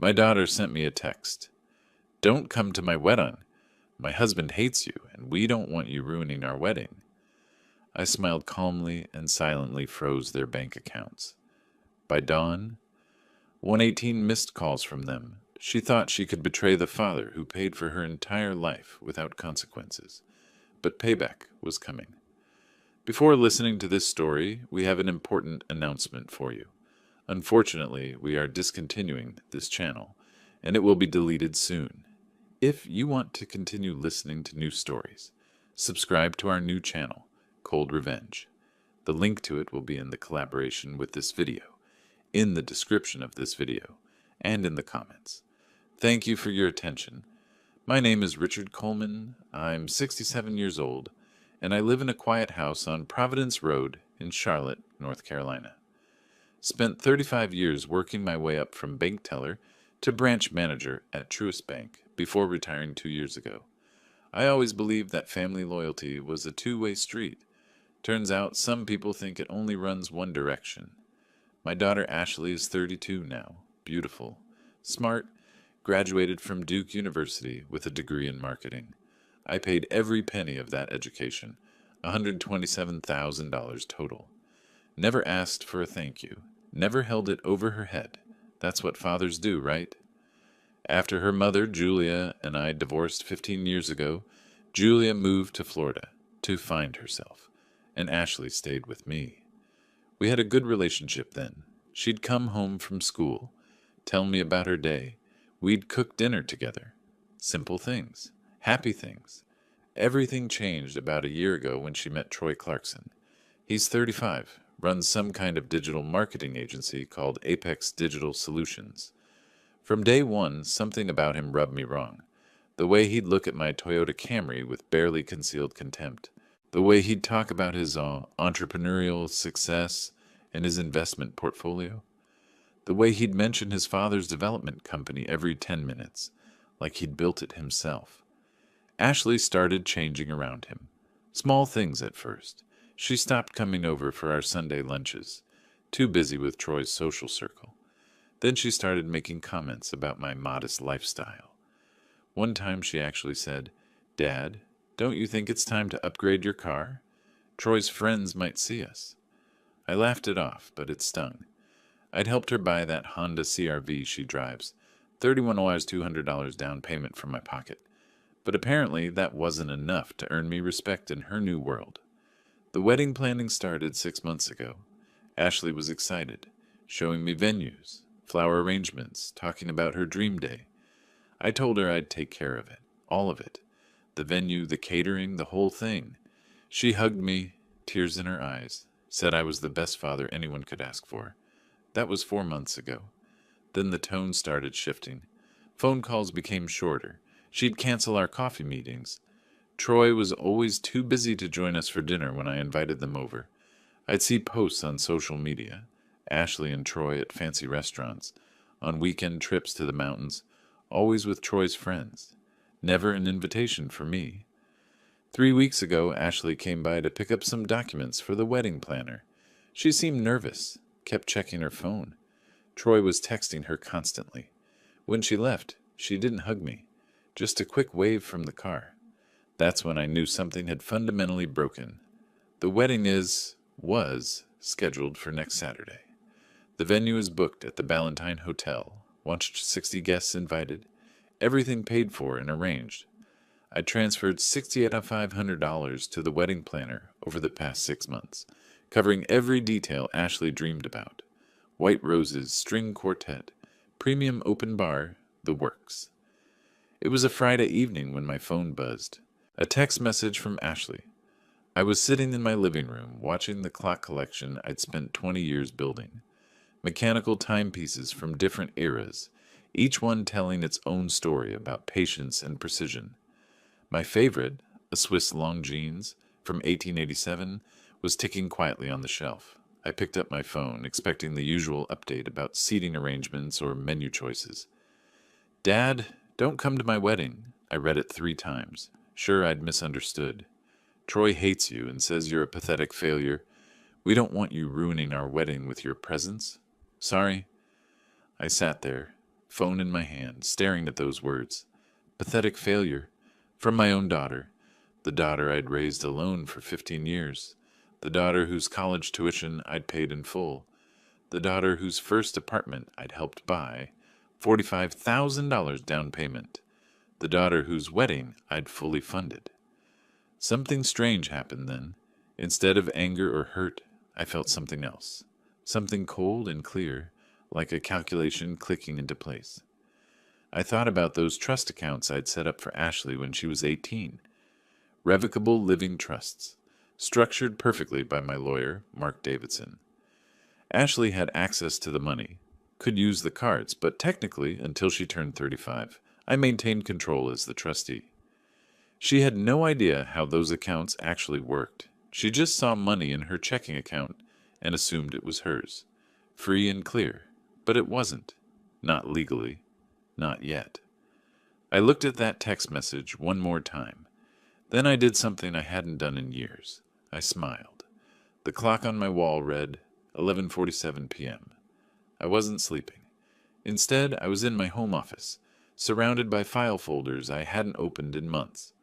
My daughter sent me a text. Don't come to my wedding. My husband hates you, and we don't want you ruining our wedding. I smiled calmly and silently froze their bank accounts. By dawn, 118 missed calls from them. She thought she could betray the father who paid for her entire life without consequences. But payback was coming. Before listening to this story, we have an important announcement for you. Unfortunately, we are discontinuing this channel, and it will be deleted soon. If you want to continue listening to new stories, subscribe to our new channel, Cold Revenge. The link to it will be in the collaboration with this video, in the description of this video, and in the comments. Thank you for your attention. My name is Richard Coleman. I'm 67 years old, and I live in a quiet house on Providence Road in Charlotte, North Carolina. Spent 35 years working my way up from bank teller to branch manager at Truist Bank before retiring 2 years ago. I always believed that family loyalty was a two-way street. Turns out some people think it only runs one direction. My daughter Ashley is 32 now, beautiful, smart, graduated from Duke University with a degree in marketing. I paid every penny of that education, $127,000 total. Never asked for a thank you. Never held it over her head. That's what fathers do, right? After her mother, Julia, and I divorced 15 years ago, Julia moved to Florida to find herself, and Ashley stayed with me. We had a good relationship then. She'd come home from school, tell me about her day. We'd cook dinner together. Simple things. Happy things. Everything changed about a year ago when she met Troy Clarkson. He's 35. Runs some kind of digital marketing agency called Apex Digital Solutions. From day one, something about him rubbed me wrong. The way he'd look at my Toyota Camry with barely concealed contempt. The way he'd talk about his entrepreneurial success and his investment portfolio. The way he'd mention his father's development company every 10 minutes, like he'd built it himself. Ashley started changing around him. Small things at first. She stopped coming over for our Sunday lunches, too busy with Troy's social circle. Then she started making comments about my modest lifestyle. One time she actually said, "Dad, don't you think it's time to upgrade your car? Troy's friends might see us." I laughed it off, but it stung. I'd helped her buy that Honda CR-V she drives, $31 $200 down payment from my pocket. But apparently that wasn't enough to earn me respect in her new world. The wedding planning started 6 months ago. Ashley was excited, showing me venues, flower arrangements, talking about her dream day. I told her I'd take care of it, all of it. The venue, the catering, the whole thing. She hugged me, tears in her eyes, said I was the best father anyone could ask for. That was 4 months ago. Then the tone started shifting. Phone calls became shorter. She'd cancel our coffee meetings. Troy was always too busy to join us for dinner when I invited them over. I'd see posts on social media, Ashley and Troy at fancy restaurants, on weekend trips to the mountains, always with Troy's friends. Never an invitation for me. 3 weeks ago, Ashley came by to pick up some documents for the wedding planner. She seemed nervous, kept checking her phone. Troy was texting her constantly. When she left, she didn't hug me, just a quick wave from the car. That's when I knew something had fundamentally broken. The wedding was scheduled for next Saturday. The venue is booked at the Ballantine Hotel. 160 guests invited. Everything paid for and arranged. I transferred $6,500 to the wedding planner over the past 6 months, covering every detail Ashley dreamed about. White roses, string quartet, premium open bar, the works. It was a Friday evening when my phone buzzed. A text message from Ashley. I was sitting in my living room watching the clock collection I'd spent 20 years building. Mechanical timepieces from different eras, each one telling its own story about patience and precision. My favorite, a Swiss Longines from 1887, was ticking quietly on the shelf. I picked up my phone, expecting the usual update about seating arrangements or menu choices. "Dad, don't come to my wedding." I read it 3 times. Sure, I'd misunderstood. "Troy hates you and says you're a pathetic failure. We don't want you ruining our wedding with your presence. Sorry." I sat there, phone in my hand, staring at those words. Pathetic failure. From my own daughter. The daughter I'd raised alone for 15 years. The daughter whose college tuition I'd paid in full. The daughter whose first apartment I'd helped buy, $45,000 down payment. The daughter whose wedding I'd fully funded. Something strange happened then. Instead of anger or hurt, I felt something else. Something cold and clear, like a calculation clicking into place. I thought about those trust accounts I'd set up for Ashley when she was 18. Revocable living trusts, structured perfectly by my lawyer, Mark Davidson. Ashley had access to the money, could use the cards, but technically, until she turned 35, I maintained control as the trustee. She had no idea how those accounts actually worked. She just saw money in her checking account and assumed it was hers. Free and clear. But it wasn't. Not legally. Not yet. I looked at that text message one more time. Then I did something I hadn't done in years. I smiled. The clock on my wall read 11:47 p.m. I wasn't sleeping. Instead, I was in my home office, surrounded by file folders I hadn't opened in months.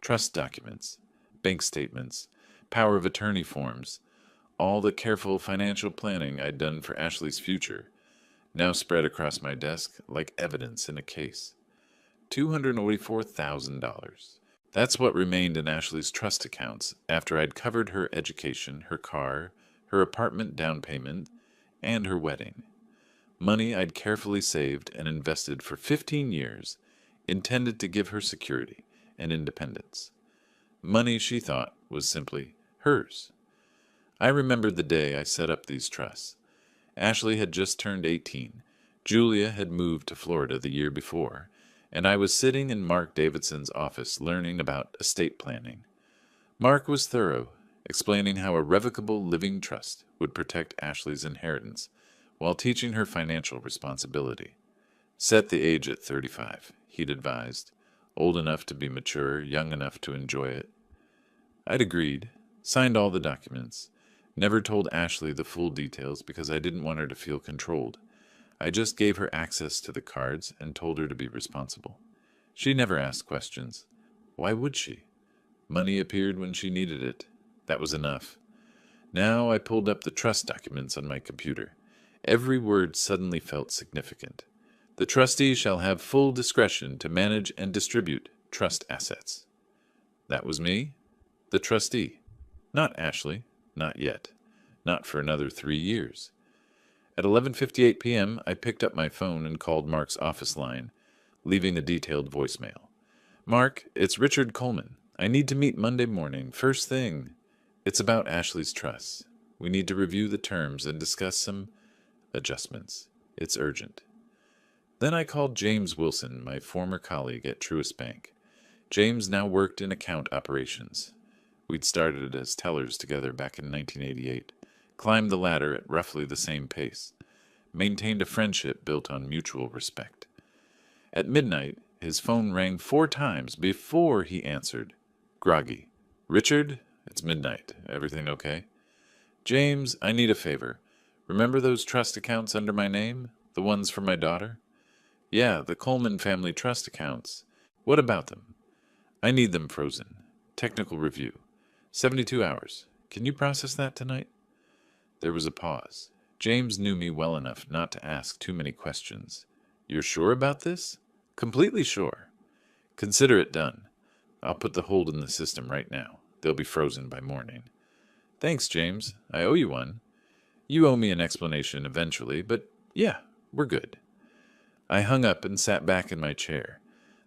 Trust documents, bank statements, power of attorney forms, all the careful financial planning I'd done for Ashley's future, now spread across my desk like evidence in a case. $284,000. That's what remained in Ashley's trust accounts after I'd covered her education, her car, her apartment down payment, and her wedding. Money I'd carefully saved and invested for 15 years, intended to give her security and independence. Money she thought was simply hers. I remembered the day I set up these trusts. Ashley had just turned 18. Julia had moved to Florida the year before, and I was sitting in Mark Davidson's office learning about estate planning. Mark was thorough, explaining how a revocable living trust would protect Ashley's inheritance while teaching her financial responsibility. Set the age at 35, he'd advised, old enough to be mature, young enough to enjoy it. I'd agreed, signed all the documents, never told Ashley the full details because I didn't want her to feel controlled. I just gave her access to the cards and told her to be responsible. She never asked questions. Why would she? Money appeared when she needed it. That was enough. Now I pulled up the trust documents on my computer. Every word suddenly felt significant. The trustee shall have full discretion to manage and distribute trust assets. That was me, the trustee. Not Ashley, not yet. Not for another 3 years. At 11:58 p.m., I picked up my phone and called Mark's office line, leaving a detailed voicemail. Mark, it's Richard Coleman. I need to meet Monday morning, first thing. It's about Ashley's trust. We need to review the terms and discuss some adjustments. It's urgent. Then I called James Wilson, my former colleague at Truist Bank. James now worked in account operations. We'd started as tellers together back in 1988, climbed the ladder at roughly the same pace, maintained a friendship built on mutual respect. At midnight, his phone rang 4 times before he answered. Groggy. Richard, it's midnight. Everything okay? James, I need a favor. Remember those trust accounts under my name? The ones for my daughter? Yeah, the Coleman family trust accounts. What about them? I need them frozen. Technical review. 72 hours. Can you process that tonight? There was a pause. James knew me well enough not to ask too many questions. You're sure about this? Completely sure. Consider it done. I'll put the hold in the system right now. They'll be frozen by morning. Thanks, James. I owe you one. You owe me an explanation eventually, but yeah, we're good. I hung up and sat back in my chair.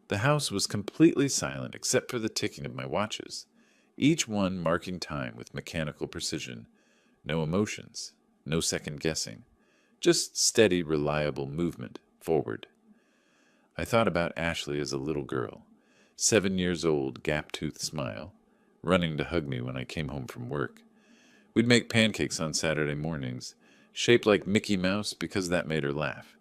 The house was completely silent except for the ticking of my watches, each one marking time with mechanical precision. No emotions, no second guessing, just steady, reliable movement forward. I thought about Ashley as a little girl, 7 years old, gap-toothed smile, running to hug me when I came home from work. We'd make pancakes on Saturday mornings, shaped like Mickey Mouse because that made her laugh.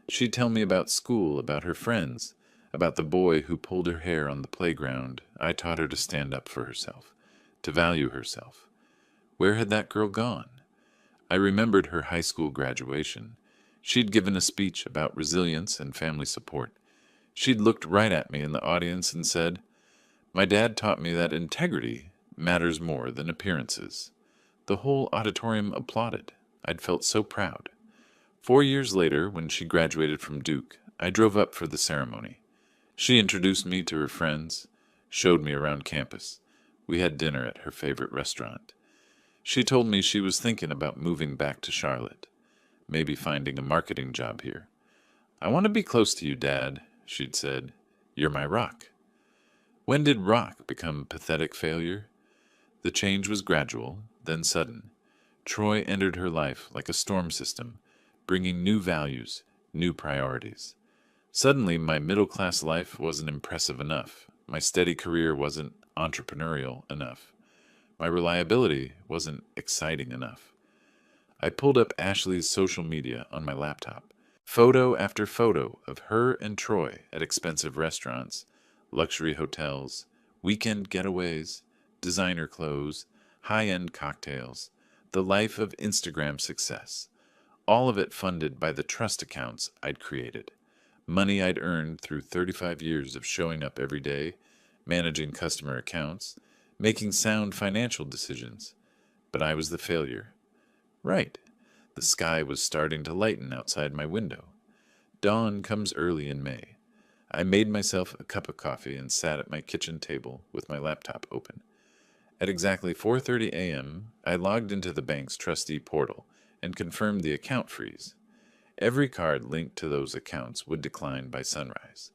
She'd tell me about school, about her friends, about the boy who pulled her hair on the playground. I taught her to stand up for herself, to value herself. Where had that girl gone? I remembered her high school graduation. She'd given a speech about resilience and family support. She'd looked right at me in the audience and said, "My dad taught me that integrity matters more than appearances." The whole auditorium applauded. I'd felt so proud. 4 years later, when she graduated from Duke, I drove up for the ceremony. She introduced me to her friends, showed me around campus. We had dinner at her favorite restaurant. She told me she was thinking about moving back to Charlotte, maybe finding a marketing job here. "I want to be close to you, Dad," she'd said. "You're my rock." When did rock become pathetic failure? The change was gradual, then sudden. Troy entered her life like a storm system, bringing new values, new priorities. Suddenly, my middle-class life wasn't impressive enough. My steady career wasn't entrepreneurial enough. My reliability wasn't exciting enough. I pulled up Ashley's social media on my laptop. Photo after photo of her and Troy at expensive restaurants, luxury hotels, weekend getaways, designer clothes, high-end cocktails, the life of Instagram success. All of it funded by the trust accounts I'd created. Money I'd earned through 35 years of showing up every day, managing customer accounts, making sound financial decisions. But I was the failure. Right. The sky was starting to lighten outside my window. Dawn comes early in May. I made myself a cup of coffee and sat at my kitchen table with my laptop open. At exactly 4:30 a.m., I logged into the bank's trustee portal and confirmed the account freeze. Every card linked to those accounts would decline by sunrise.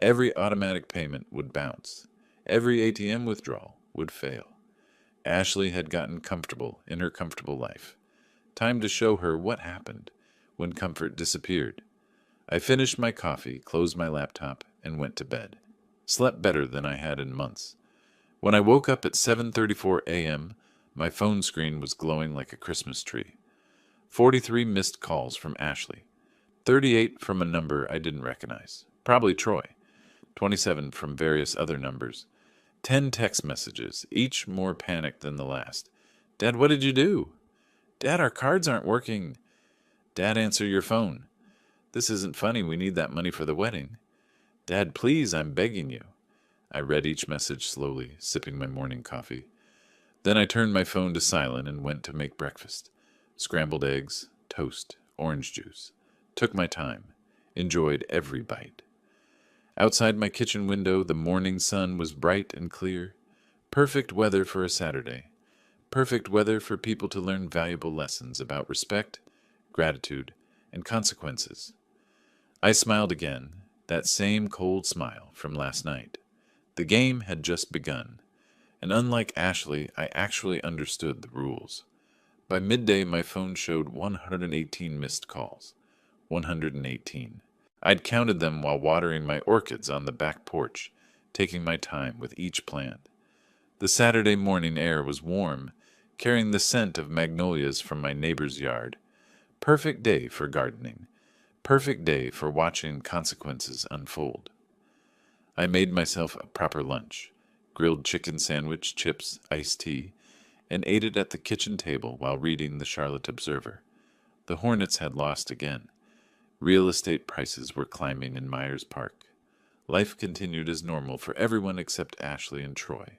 Every automatic payment would bounce. Every ATM withdrawal would fail. Ashley had gotten comfortable in her comfortable life. Time to show her what happened when comfort disappeared. I finished my coffee, closed my laptop, and went to bed. Slept better than I had in months. When I woke up at 7:34 a.m., my phone screen was glowing like a Christmas tree. 43 missed calls from Ashley. 38 from a number I didn't recognize, probably Troy. 27 from various other numbers. 10 text messages, each more panicked than the last. "Dad, what did you do?" "Dad, our cards aren't working." "Dad, answer your phone." "This isn't funny, we need that money for the wedding." "Dad, please, I'm begging you." I read each message slowly, sipping my morning coffee. Then I turned my phone to silent and went to make breakfast. Scrambled eggs, toast, orange juice. Took my time. Enjoyed every bite. Outside my kitchen window, the morning sun was bright and clear. Perfect weather for a Saturday. Perfect weather for people to learn valuable lessons about respect, gratitude, and consequences. I smiled again, that same cold smile from last night. The game had just begun, and unlike Ashley, I actually understood the rules. By midday, my phone showed 118 missed calls. 118. I'd counted them while watering my orchids on the back porch, taking my time with each plant. The Saturday morning air was warm, carrying the scent of magnolias from my neighbor's yard. Perfect day for gardening. Perfect day for watching consequences unfold. I made myself a proper lunch, grilled chicken sandwich, chips, iced tea, and ate it at the kitchen table while reading the Charlotte Observer. The Hornets had lost again. Real estate prices were climbing in Myers Park. Life continued as normal for everyone except Ashley and Troy.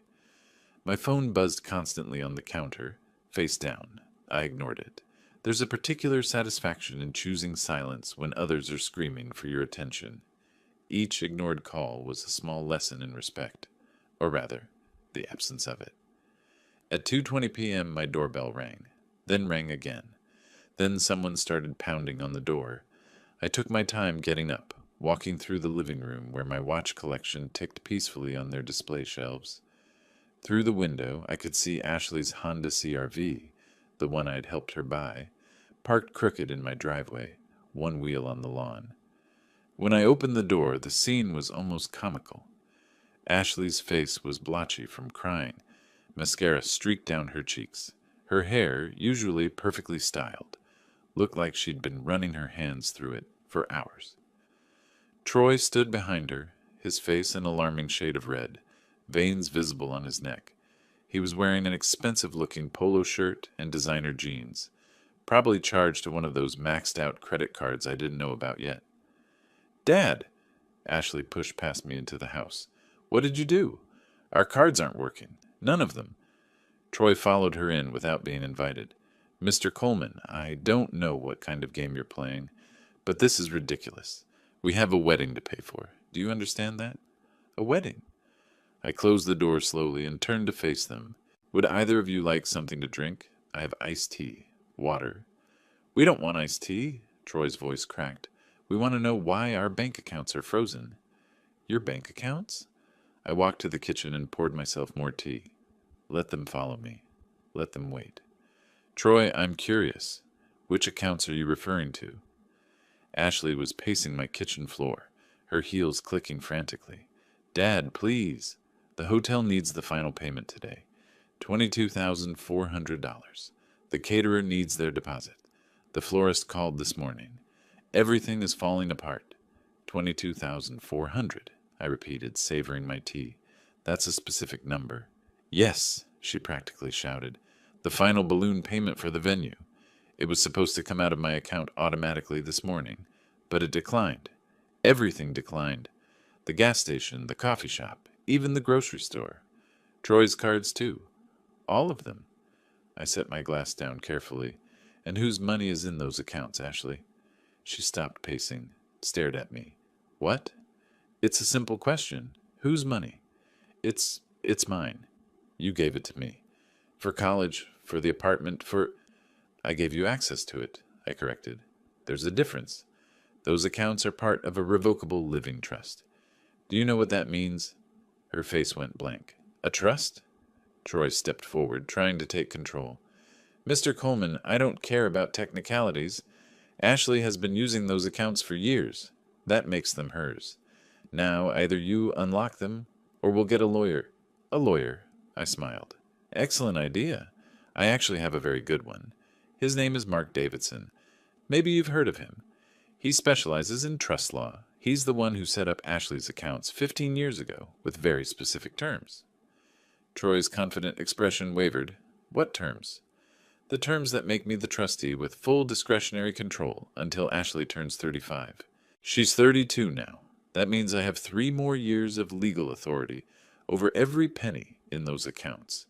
My phone buzzed constantly on the counter, face down. I ignored it. There's a particular satisfaction in choosing silence when others are screaming for your attention. Each ignored call was a small lesson in respect, or rather, the absence of it. At 2:20 p.m., my doorbell rang, then rang again. Then someone started pounding on the door. I took my time getting up, walking through the living room where my watch collection ticked peacefully on their display shelves. Through the window, I could see Ashley's Honda CR-V, the one I'd helped her buy, parked crooked in my driveway, one wheel on the lawn. When I opened the door, the scene was almost comical. Ashley's face was blotchy from crying. Mascara streaked down her cheeks. Her hair, usually perfectly styled, looked like she'd been running her hands through it for hours. Troy stood behind her, his face an alarming shade of red, veins visible on his neck. He was wearing an expensive-looking polo shirt and designer jeans. Probably charged to one of those maxed-out credit cards I didn't know about yet. Dad! Ashley pushed past me into the house. What did you do? Our cards aren't working. None of them. Troy followed her in without being invited. Mr. Coleman, I don't know what kind of game you're playing, but this is ridiculous. We have a wedding to pay for. Do you understand that? A wedding? I closed the door slowly and turned to face them. Would either of you like something to drink? I have iced tea. Water. We don't want iced tea. Troy's voice cracked. We want to know why our bank accounts are frozen. Your bank accounts? I walked to the kitchen and poured myself more tea. Let them follow me. Let them wait. Troy, I'm curious. Which accounts are you referring to? Ashley was pacing my kitchen floor, her heels clicking frantically. Dad, please. The hotel needs the final payment today. $22,400. The caterer needs their deposit. The florist called this morning. Everything is falling apart. 22,400, I repeated, savoring my tea. That's a specific number. Yes, she practically shouted. The final balloon payment for the venue. It was supposed to come out of my account automatically this morning, but it declined. Everything declined. The gas station, the coffee shop, even the grocery store. Troy's cards, too. All of them. I set my glass down carefully. And whose money is in those accounts, Ashley? She stopped pacing, stared at me. What? It's a simple question. Whose money? It's mine. You gave it to me. For college, for the apartment, for... I gave you access to it, I corrected. There's a difference. Those accounts are part of a revocable living trust. Do you know what that means? Her face went blank. A trust? Troy stepped forward, trying to take control. Mr. Coleman, I don't care about technicalities. Ashley has been using those accounts for years. That makes them hers. Now, either you unlock them, or we'll get a lawyer. A lawyer, I smiled. Excellent idea. I actually have a very good one. His name is Mark Davidson. Maybe you've heard of him. He specializes in trust law. He's the one who set up Ashley's accounts 15 years ago, with very specific terms. Troy's confident expression wavered. What terms? The terms that make me the trustee with full discretionary control until Ashley turns 35. She's 32 now. That means I have 3 more years of legal authority over every penny in those accounts.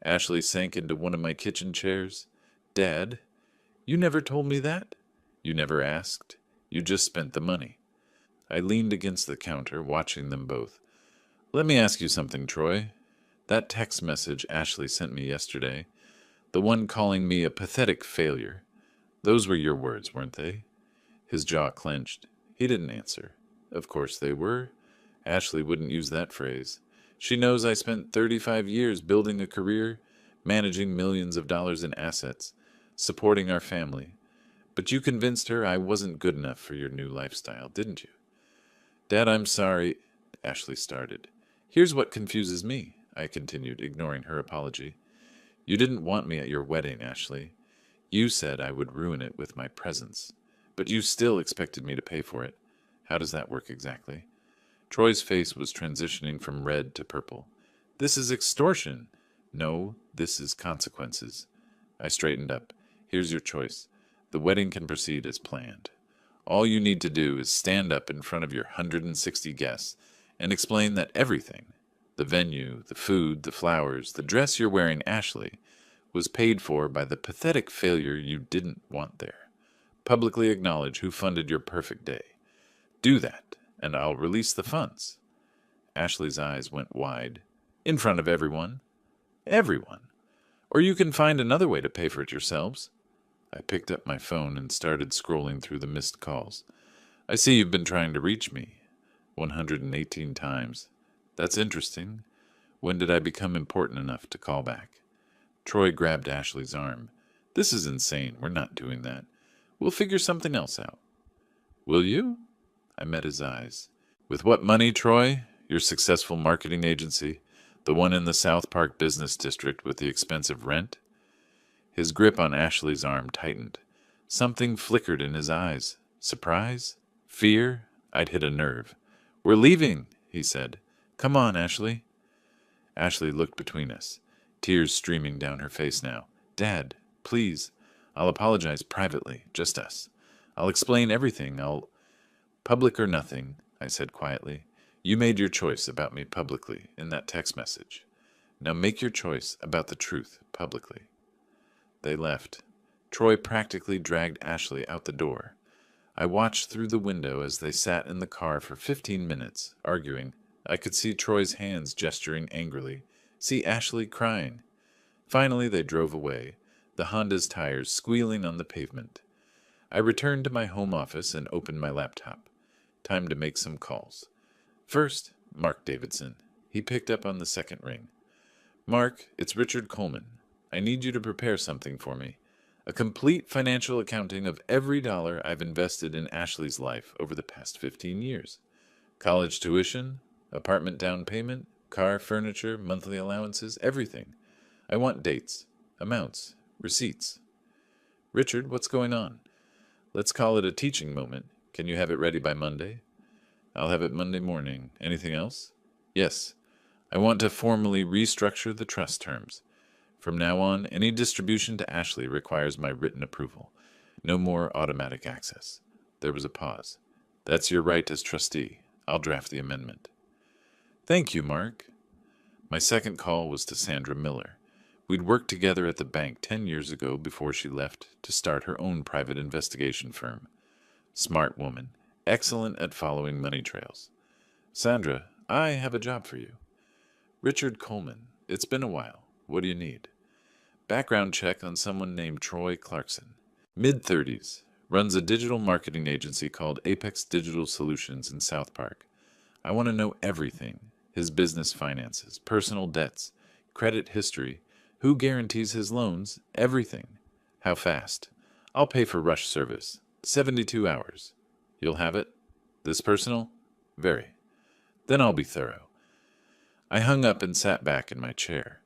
Ashley sank into one of my kitchen chairs. Dad, you never told me that. You never asked. You just spent the money. I leaned against the counter, watching them both. Let me ask you something, Troy. That text message Ashley sent me yesterday, the one calling me a pathetic failure, those were your words, weren't they? His jaw clenched. He didn't answer. Of course they were. Ashley wouldn't use that phrase. She knows I spent 35 years building a career, managing millions of dollars in assets, supporting our family. But you convinced her I wasn't good enough for your new lifestyle, didn't you? Dad, I'm sorry, Ashley started. Here's what confuses me, I continued, ignoring her apology. You didn't want me at your wedding, Ashley. You said I would ruin it with my presence, but you still expected me to pay for it. How does that work exactly? Troy's face was transitioning from red to purple. This is extortion. No, this is consequences. I straightened up. Here's your choice. The wedding can proceed as planned. All you need to do is stand up in front of your 160 guests and explain that everything, the venue, the food, the flowers, the dress you're wearing, Ashley, was paid for by the pathetic failure you didn't want there. Publicly acknowledge who funded your perfect day. Do that, and I'll release the funds. Ashley's eyes went wide. In front of everyone? Everyone. Or you can find another way to pay for it yourselves. I picked up my phone and started scrolling through the missed calls. I see you've been trying to reach me. 118 times. That's interesting. When did I become important enough to call back? Troy grabbed Ashley's arm. This is insane. We're not doing that. We'll figure something else out. Will you? I met his eyes. With what money, Troy? Your successful marketing agency? The one in the South Park Business District with the expensive rent? His grip on Ashley's arm tightened. Something flickered in his eyes. Surprise? Fear? I'd hit a nerve. We're leaving, he said. Come on, Ashley. Ashley looked between us, tears streaming down her face now. Dad, please. I'll apologize privately, just us. I'll explain everything. Public or nothing, I said quietly. You made your choice about me publicly in that text message. Now make your choice about the truth publicly. They left. Troy practically dragged Ashley out the door. I watched through the window as they sat in the car for 15 minutes, arguing. I could see Troy's hands gesturing angrily, see Ashley crying. Finally, they drove away, the Honda's tires squealing on the pavement. I returned to my home office and opened my laptop. Time to make some calls. First, Mark Davidson. He picked up on the second ring. Mark, it's Richard Coleman. I need you to prepare something for me. A complete financial accounting of every dollar I've invested in Ashley's life over the past 15 years. College tuition, apartment down payment, car, furniture, monthly allowances, everything. I want dates, amounts, receipts. Richard, what's going on? Let's call it a teaching moment. Can you have it ready by Monday? I'll have it Monday morning. Anything else? Yes. I want to formally restructure the trust terms. From now on, any distribution to Ashley requires my written approval. No more automatic access. There was a pause. That's your right as trustee. I'll draft the amendment. Thank you, Mark. My second call was to Sandra Miller. We'd worked together at the bank 10 years ago before she left to start her own private investigation firm. Smart woman, excellent at following money trails. Sandra, I have a job for you. Richard Coleman, it's been a while. What do you need? Background check on someone named Troy Clarkson. Mid-30s, runs a digital marketing agency called Apex Digital Solutions in South Park. I want to know everything. His business finances, personal debts, credit history, who guarantees his loans, everything. How fast? I'll pay for rush service. 72 hours. You'll have it? This personal? Very. Then I'll be thorough. I hung up and sat back in my chair.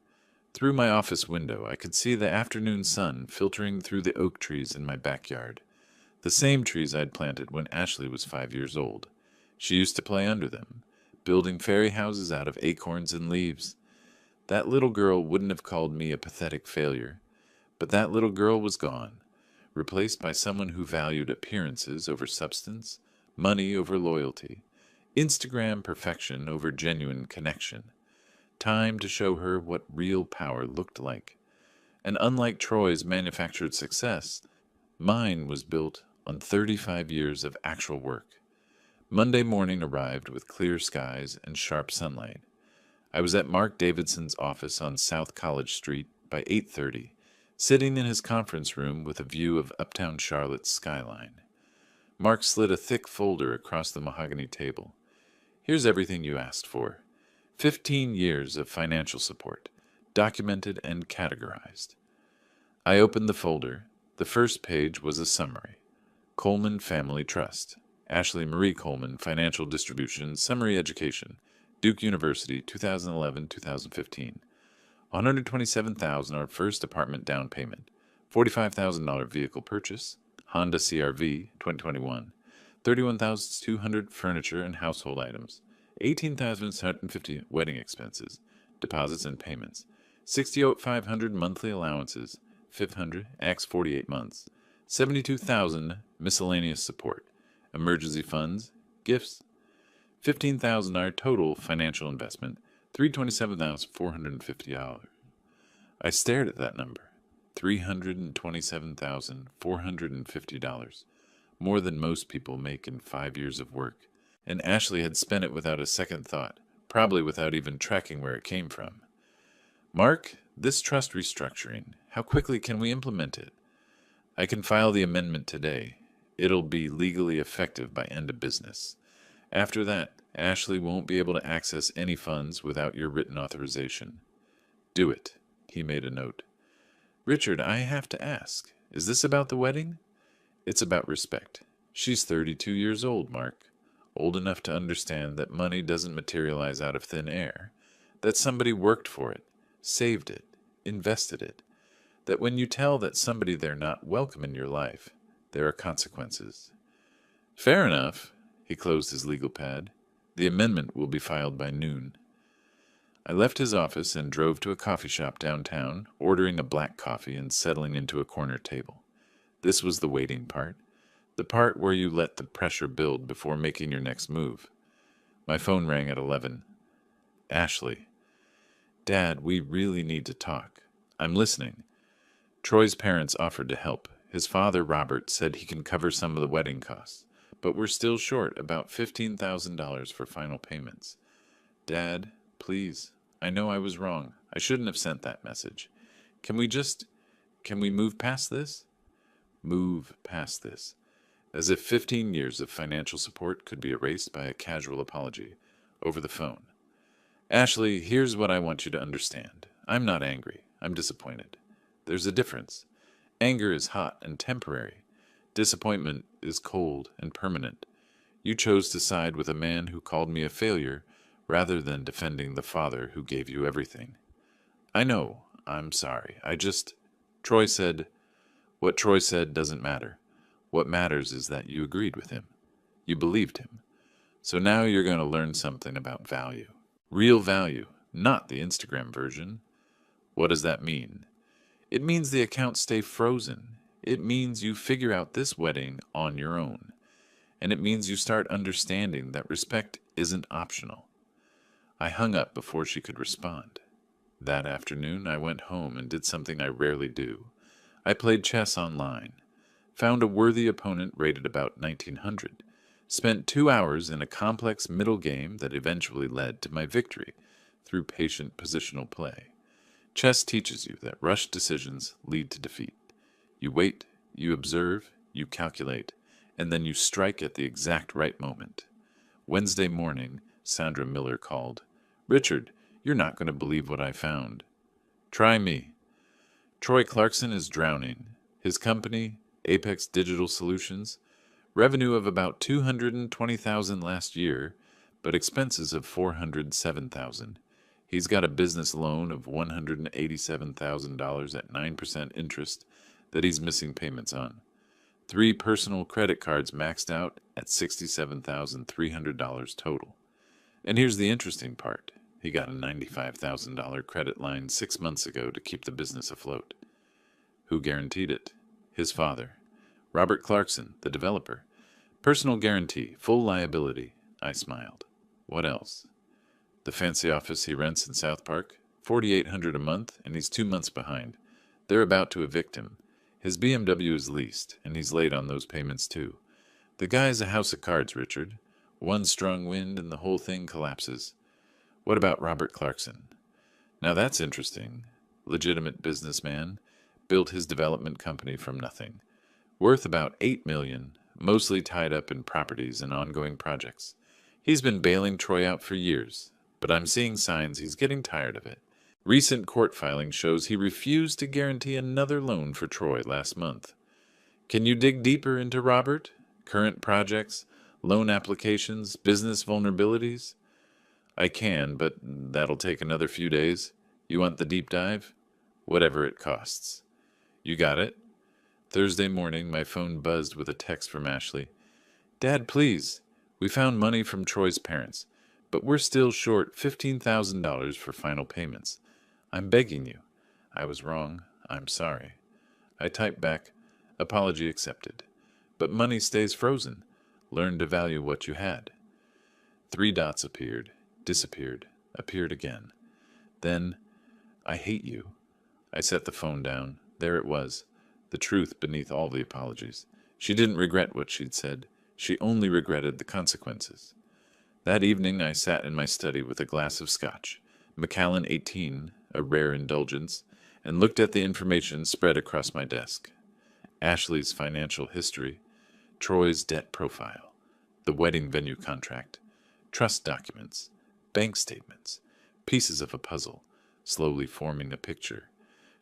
Through my office window, I could see the afternoon sun filtering through the oak trees in my backyard. The same trees I'd planted when Ashley was 5 years old. She used to play under them, building fairy houses out of acorns and leaves. That little girl wouldn't have called me a pathetic failure, but that little girl was gone, replaced by someone who valued appearances over substance, money over loyalty, Instagram perfection over genuine connection. Time to show her what real power looked like. And unlike Troy's manufactured success, mine was built on 35 years of actual work. Monday morning arrived with clear skies and sharp sunlight. I was at Mark Davidson's office on South College Street by 8:30, sitting in his conference room with a view of uptown Charlotte's skyline. Mark slid a thick folder across the mahogany table. Here's everything you asked for. 15 years of financial support, documented and categorized. I opened the folder. The first page was a summary. Coleman Family Trust. Ashley Marie Coleman Financial Distribution Summary Education. Duke University, 2011-2015. $127,000 our first apartment down payment. $45,000 vehicle purchase. Honda CR-V, 2021. $31,200 furniture and household items. $18,750 wedding expenses, deposits and payments. $68,500 monthly allowances. $500 X 48 months. $72,000 miscellaneous support. Emergency funds, gifts. $15,000 total financial investment. $327,450. I stared at that number. $327,450. More than most people make in 5 years of work. And Ashley had spent it without a second thought, probably without even tracking where it came from. Mark, this trust restructuring, how quickly can we implement it? I can file the amendment today. It'll be legally effective by end of business. After that, Ashley won't be able to access any funds without your written authorization. Do it. He made a note. Richard, I have to ask, is this about the wedding? It's about respect. She's 32 years old, Mark. Old enough to understand that money doesn't materialize out of thin air, that somebody worked for it, saved it, invested it, that when you tell that somebody they're not welcome in your life, there are consequences. Fair enough. He closed his legal pad. The amendment will be filed by noon. I left his office and drove to a coffee shop downtown, ordering a black coffee and settling into a corner table. This was the waiting part, the part where you let the pressure build before making your next move. My phone rang at 11. Ashley. Dad, we really need to talk. I'm listening. Troy's parents offered to help. His father, Robert, said he can cover some of the wedding costs, but we're still short about $15,000 for final payments. Dad, please. I know I was wrong. I shouldn't have sent that message. Can we move past this? Move past this. As if 15 years of financial support could be erased by a casual apology over the phone. Ashley, here's what I want you to understand. I'm not angry. I'm disappointed. There's a difference. Anger is hot and temporary. Disappointment is cold and permanent. You chose to side with a man who called me a failure rather than defending the father who gave you everything. I know. I'm sorry. Troy said, what Troy said doesn't matter. What matters is that you agreed with him. You believed him. So now you're going to learn something about value. Real value, not the Instagram version. What does that mean? It means the accounts stay frozen. It means you figure out this wedding on your own. And it means you start understanding that respect isn't optional. I hung up before she could respond. That afternoon, I went home and did something I rarely do. I played chess online. Found a worthy opponent rated about 1900. Spent 2 hours in a complex middle game that eventually led to my victory through patient positional play. Chess teaches you that rushed decisions lead to defeat. You wait, you observe, you calculate, and then you strike at the exact right moment. Wednesday morning, Sandra Miller called. Richard, you're not going to believe what I found. Try me. Troy Clarkson is drowning. His company, Apex Digital Solutions, revenue of about $220,000 last year, but expenses of $407,000. He's got a business loan of $187,000 at 9% interest that he's missing payments on. 3 personal credit cards maxed out at $67,300 total. And here's the interesting part. He got a $95,000 credit line 6 months ago to keep the business afloat. Who guaranteed it? His father. Robert Clarkson, the developer. Personal guarantee, full liability. I smiled. What else? The fancy office he rents in South Park, $4,800 a month, and he's 2 months behind. They're about to evict him. His BMW is leased, and he's late on those payments too. The guy's a house of cards, Richard. One strong wind and the whole thing collapses. What about Robert Clarkson? Now that's interesting. Legitimate businessman, built his development company from nothing. Worth about $8 million, mostly tied up in properties and ongoing projects. He's been bailing Troy out for years, but I'm seeing signs he's getting tired of it. Recent court filing shows he refused to guarantee another loan for Troy last month. Can you dig deeper into Robert? Current projects, loan applications, business vulnerabilities? I can, but that'll take another few days. You want the deep dive? Whatever it costs. You got it? Thursday morning, my phone buzzed with a text from Ashley. Dad, please. We found money from Troy's parents, but we're still short $15,000 for final payments. I'm begging you. I was wrong. I'm sorry. I typed back, apology accepted. But money stays frozen. Learn to value what you had. 3 dots appeared, disappeared, appeared again. Then, I hate you. I set the phone down. There it was. The truth beneath all the apologies. She didn't regret what she'd said. She only regretted the consequences. That evening I sat in my study with a glass of scotch, Macallan 18, a rare indulgence, and looked at the information spread across my desk. Ashley's financial history, Troy's debt profile, the wedding venue contract, trust documents, bank statements, pieces of a puzzle, slowly forming a picture.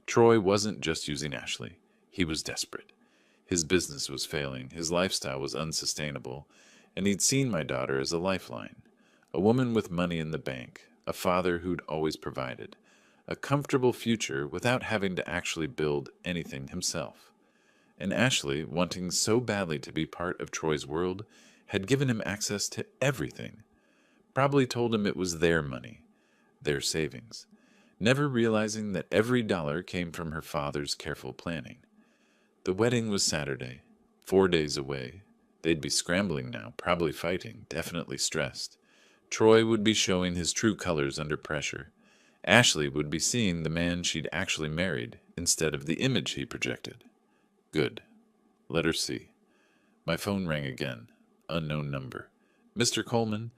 Troy wasn't just using Ashley. He was desperate. His business was failing, his lifestyle was unsustainable, and he'd seen my daughter as a lifeline. A woman with money in the bank, a father who'd always provided, a comfortable future without having to actually build anything himself. And Ashley, wanting so badly to be part of Troy's world, had given him access to everything. Probably told him it was their money, their savings, never realizing that every dollar came from her father's careful planning. The wedding was Saturday, 4 days away. They'd be scrambling now, probably fighting, definitely stressed. Troy would be showing his true colors under pressure. Ashley would be seeing the man she'd actually married instead of the image he projected. Good. Let her see. My phone rang again. Unknown number. Mr. Coleman,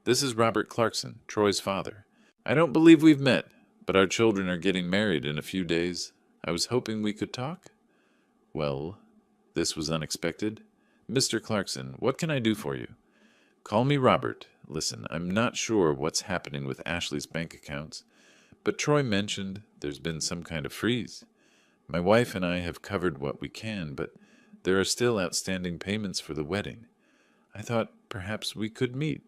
this is Robert Clarkson, Troy's father. I don't believe we've met, but our children are getting married in a few days. I was hoping we could talk. Well, this was unexpected. Mr. Clarkson, what can I do for you? Call me Robert. Listen, I'm not sure what's happening with Ashley's bank accounts, but Troy mentioned there's been some kind of freeze. My wife and I have covered what we can, but there are still outstanding payments for the wedding. I thought perhaps we could meet,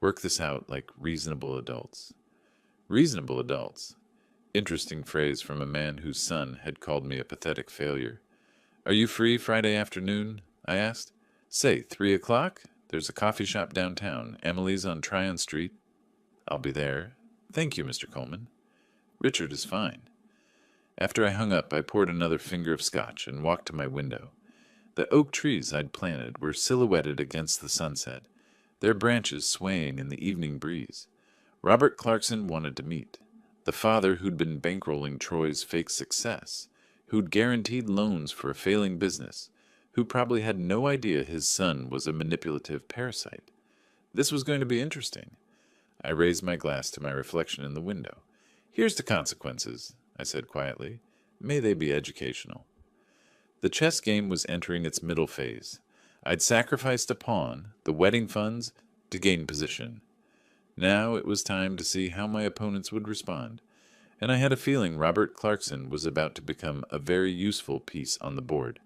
work this out like reasonable adults. Reasonable adults. Interesting phrase from a man whose son had called me a pathetic failure. Are you free Friday afternoon? I asked. Say, 3 o'clock? There's a coffee shop downtown. Emily's on Tryon Street. I'll be there. Thank you, Mr. Coleman. Richard is fine. After I hung up, I poured another finger of scotch and walked to my window. The oak trees I'd planted were silhouetted against the sunset, their branches swaying in the evening breeze. Robert Clarkson wanted to meet. The father who'd been bankrolling Troy's fake success, who'd guaranteed loans for a failing business, who probably had no idea his son was a manipulative parasite. This was going to be interesting. I raised my glass to my reflection in the window. Here's to consequences, I said quietly. May they be educational. The chess game was entering its middle phase. I'd sacrificed a pawn, the wedding funds, to gain position. Now it was time to see how my opponents would respond, and I had a feeling Robert Clarkson was about to become a very useful piece on the board.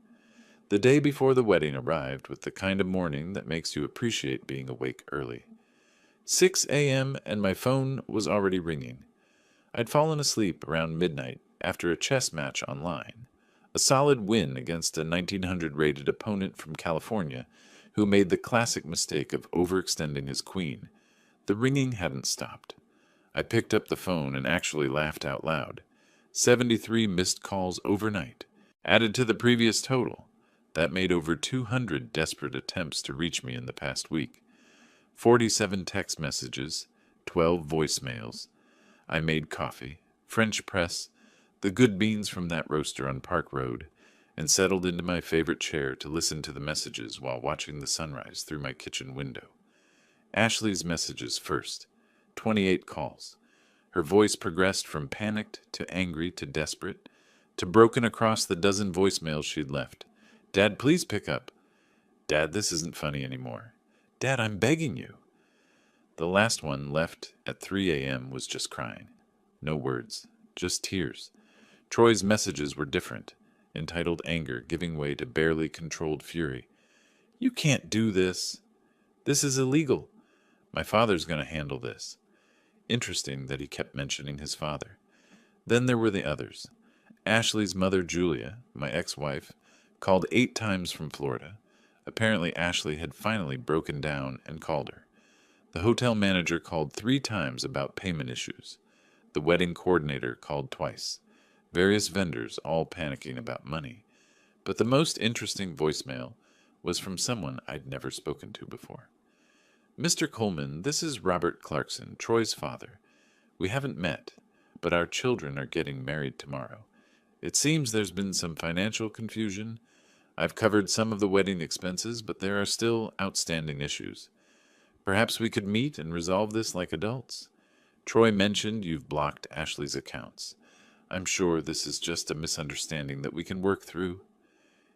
The day before the wedding arrived with the kind of morning that makes you appreciate being awake early. 6 a.m. and my phone was already ringing. I'd fallen asleep around midnight after a chess match online. A solid win against a 1900-rated opponent from California who made the classic mistake of overextending his queen. The ringing hadn't stopped. I picked up the phone and actually laughed out loud. 73 missed calls overnight, added to the previous total. That made over 200 desperate attempts to reach me in the past week. 47 text messages, 12 voicemails. I made coffee, French press, the good beans from that roaster on Park Road, and settled into my favorite chair to listen to the messages while watching the sunrise through my kitchen window. Ashley's messages first. 28 calls. Her voice progressed from panicked to angry to desperate, to broken across the dozen voicemails she'd left. Dad, please pick up. Dad, this isn't funny anymore. Dad, I'm begging you. The last one, left at 3 a.m., was just crying. No words, just tears. Troy's messages were different, entitled anger giving way to barely controlled fury. You can't do this. This is illegal. My father's going to handle this. Interesting that he kept mentioning his father. Then there were the others. Ashley's mother, Julia, my ex-wife, called 8 times from Florida. Apparently Ashley had finally broken down and called her. The hotel manager called 3 times about payment issues. The wedding coordinator called twice. Various vendors all panicking about money. But the most interesting voicemail was from someone I'd never spoken to before. Mr. Coleman, this is Robert Clarkson, Troy's father. We haven't met, but our children are getting married tomorrow. It seems there's been some financial confusion. I've covered some of the wedding expenses, but there are still outstanding issues. Perhaps we could meet and resolve this like adults. Troy mentioned you've blocked Ashley's accounts. I'm sure this is just a misunderstanding that we can work through.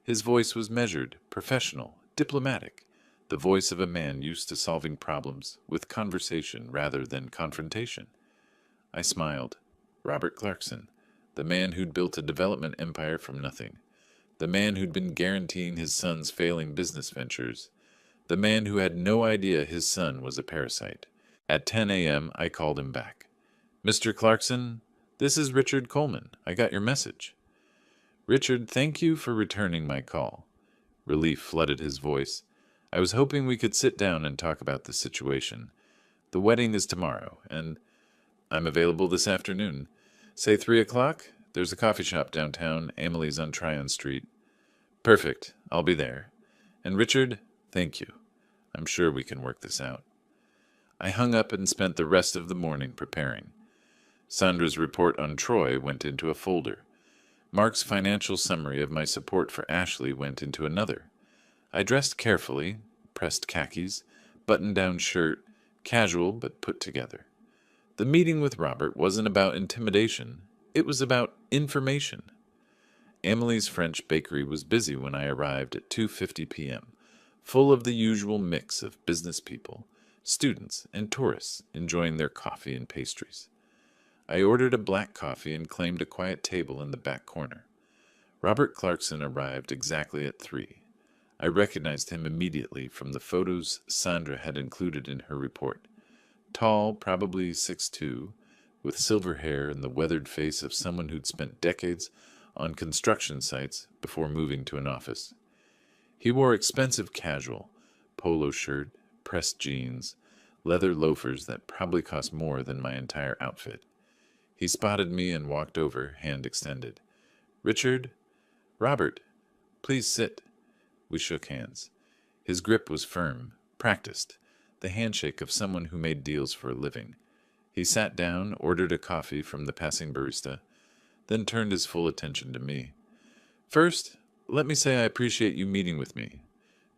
His voice was measured, professional, diplomatic, the voice of a man used to solving problems with conversation rather than confrontation. I smiled. Robert Clarkson, the man who'd built a development empire from nothing, the man who'd been guaranteeing his son's failing business ventures, the man who had no idea his son was a parasite. At 10 a.m., I called him back. Mr. Clarkson, this is Richard Coleman. I got your message. Richard, thank you for returning my call. Relief flooded his voice. I was hoping we could sit down and talk about the situation. The wedding is tomorrow, and I'm available this afternoon. Say 3 o'clock? There's a coffee shop downtown. Emily's on Tryon Street. Perfect. I'll be there. And Richard, thank you. I'm sure we can work this out. I hung up and spent the rest of the morning preparing. Sandra's report on Troy went into a folder. Mark's financial summary of my support for Ashley went into another. I dressed carefully, pressed khakis, button-down shirt, casual but put together. The meeting with Robert wasn't about intimidation. It was about information. Emily's French bakery was busy when I arrived at 2:50 p.m., full of the usual mix of business people, students, and tourists enjoying their coffee and pastries. I ordered a black coffee and claimed a quiet table in the back corner. Robert Clarkson arrived exactly at 3. I recognized him immediately from the photos Sandra had included in her report. Tall, probably 6'2", with silver hair and the weathered face of someone who'd spent decades on construction sites before moving to an office. He wore expensive casual, polo shirt, pressed jeans, leather loafers that probably cost more than my entire outfit. He spotted me and walked over, hand extended. "Richard? Robert, please sit." We shook hands. His grip was firm, practiced, the handshake of someone who made deals for a living. He sat down, ordered a coffee from the passing barista, then turned his full attention to me. "First, let me say I appreciate you meeting with me.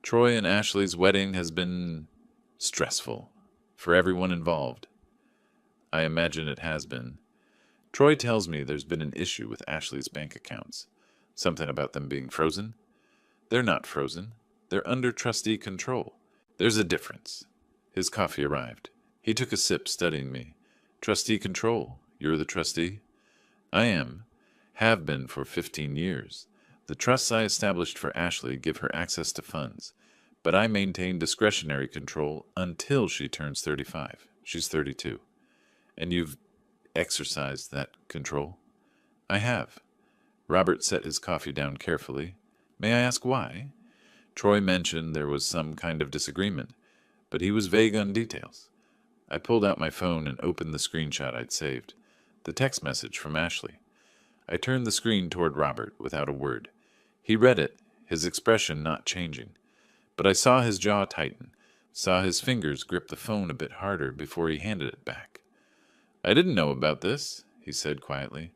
Troy and Ashley's wedding has been stressful for everyone involved." I imagine it has been. Troy tells me there's been an issue with Ashley's bank accounts. Something about them being frozen? They're not frozen. They're under trustee control. There's a difference. His coffee arrived. He took a sip, studying me. "Trustee control. You're the trustee?" "I am. Have been for 15 years. The trusts I established for Ashley give her access to funds, but I maintain discretionary control until she turns 35. She's 32. And you've exercised that control?" "I have." Robert set his coffee down carefully. "May I ask why?" Troy mentioned there was some kind of disagreement, but he was vague on details. I pulled out my phone and opened the screenshot I'd saved, the text message from Ashley. I turned the screen toward Robert without a word. He read it, his expression not changing, but I saw his jaw tighten, saw his fingers grip the phone a bit harder before he handed it back. "I didn't know about this," he said quietly.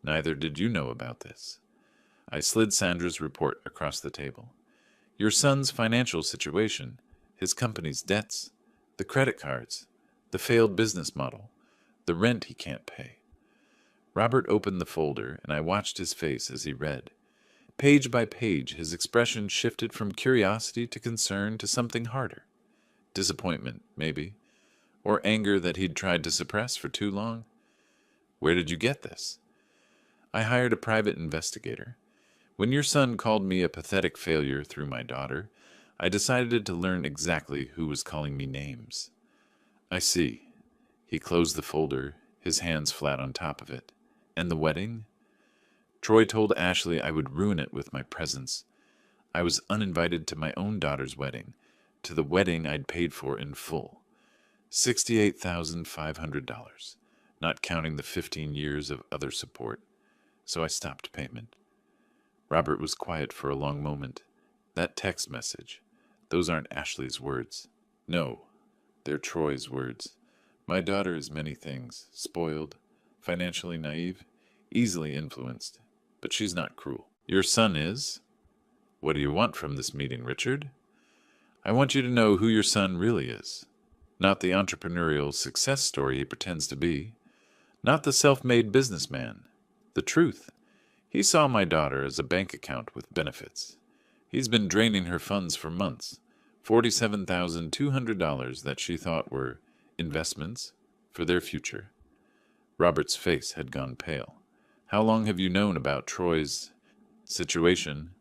"Neither did you know about this." I slid Sandra's report across the table. "Your son's financial situation, his company's debts, the credit cards, the failed business model, the rent he can't pay." Robert opened the folder, and I watched his face as he read. Page by page, his expression shifted from curiosity to concern to something harder. Disappointment, maybe, or anger that he'd tried to suppress for too long. "Where did you get this?" "I hired a private investigator. When your son called me a pathetic failure through my daughter, I decided to learn exactly who was calling me names." "I see." He closed the folder, his hands flat on top of it. "And the wedding?" "Troy told Ashley I would ruin it with my presence. I was uninvited to my own daughter's wedding, to the wedding I'd paid for in full. $68,500, not counting the 15 years of other support. So I stopped payment." Robert was quiet for a long moment. "That text message, those aren't Ashley's words." "No, they're Troy's words. My daughter is many things, spoiled, financially naive, easily influenced, but she's not cruel. Your son is? What do you want from this meeting, Richard?" "I want you to know who your son really is. Not the entrepreneurial success story he pretends to be. Not the self-made businessman. The truth. He saw my daughter as a bank account with benefits. He's been draining her funds for months, $47,200 that she thought were investments for their future." Robert's face had gone pale. "How long have you known about Troy's situation?"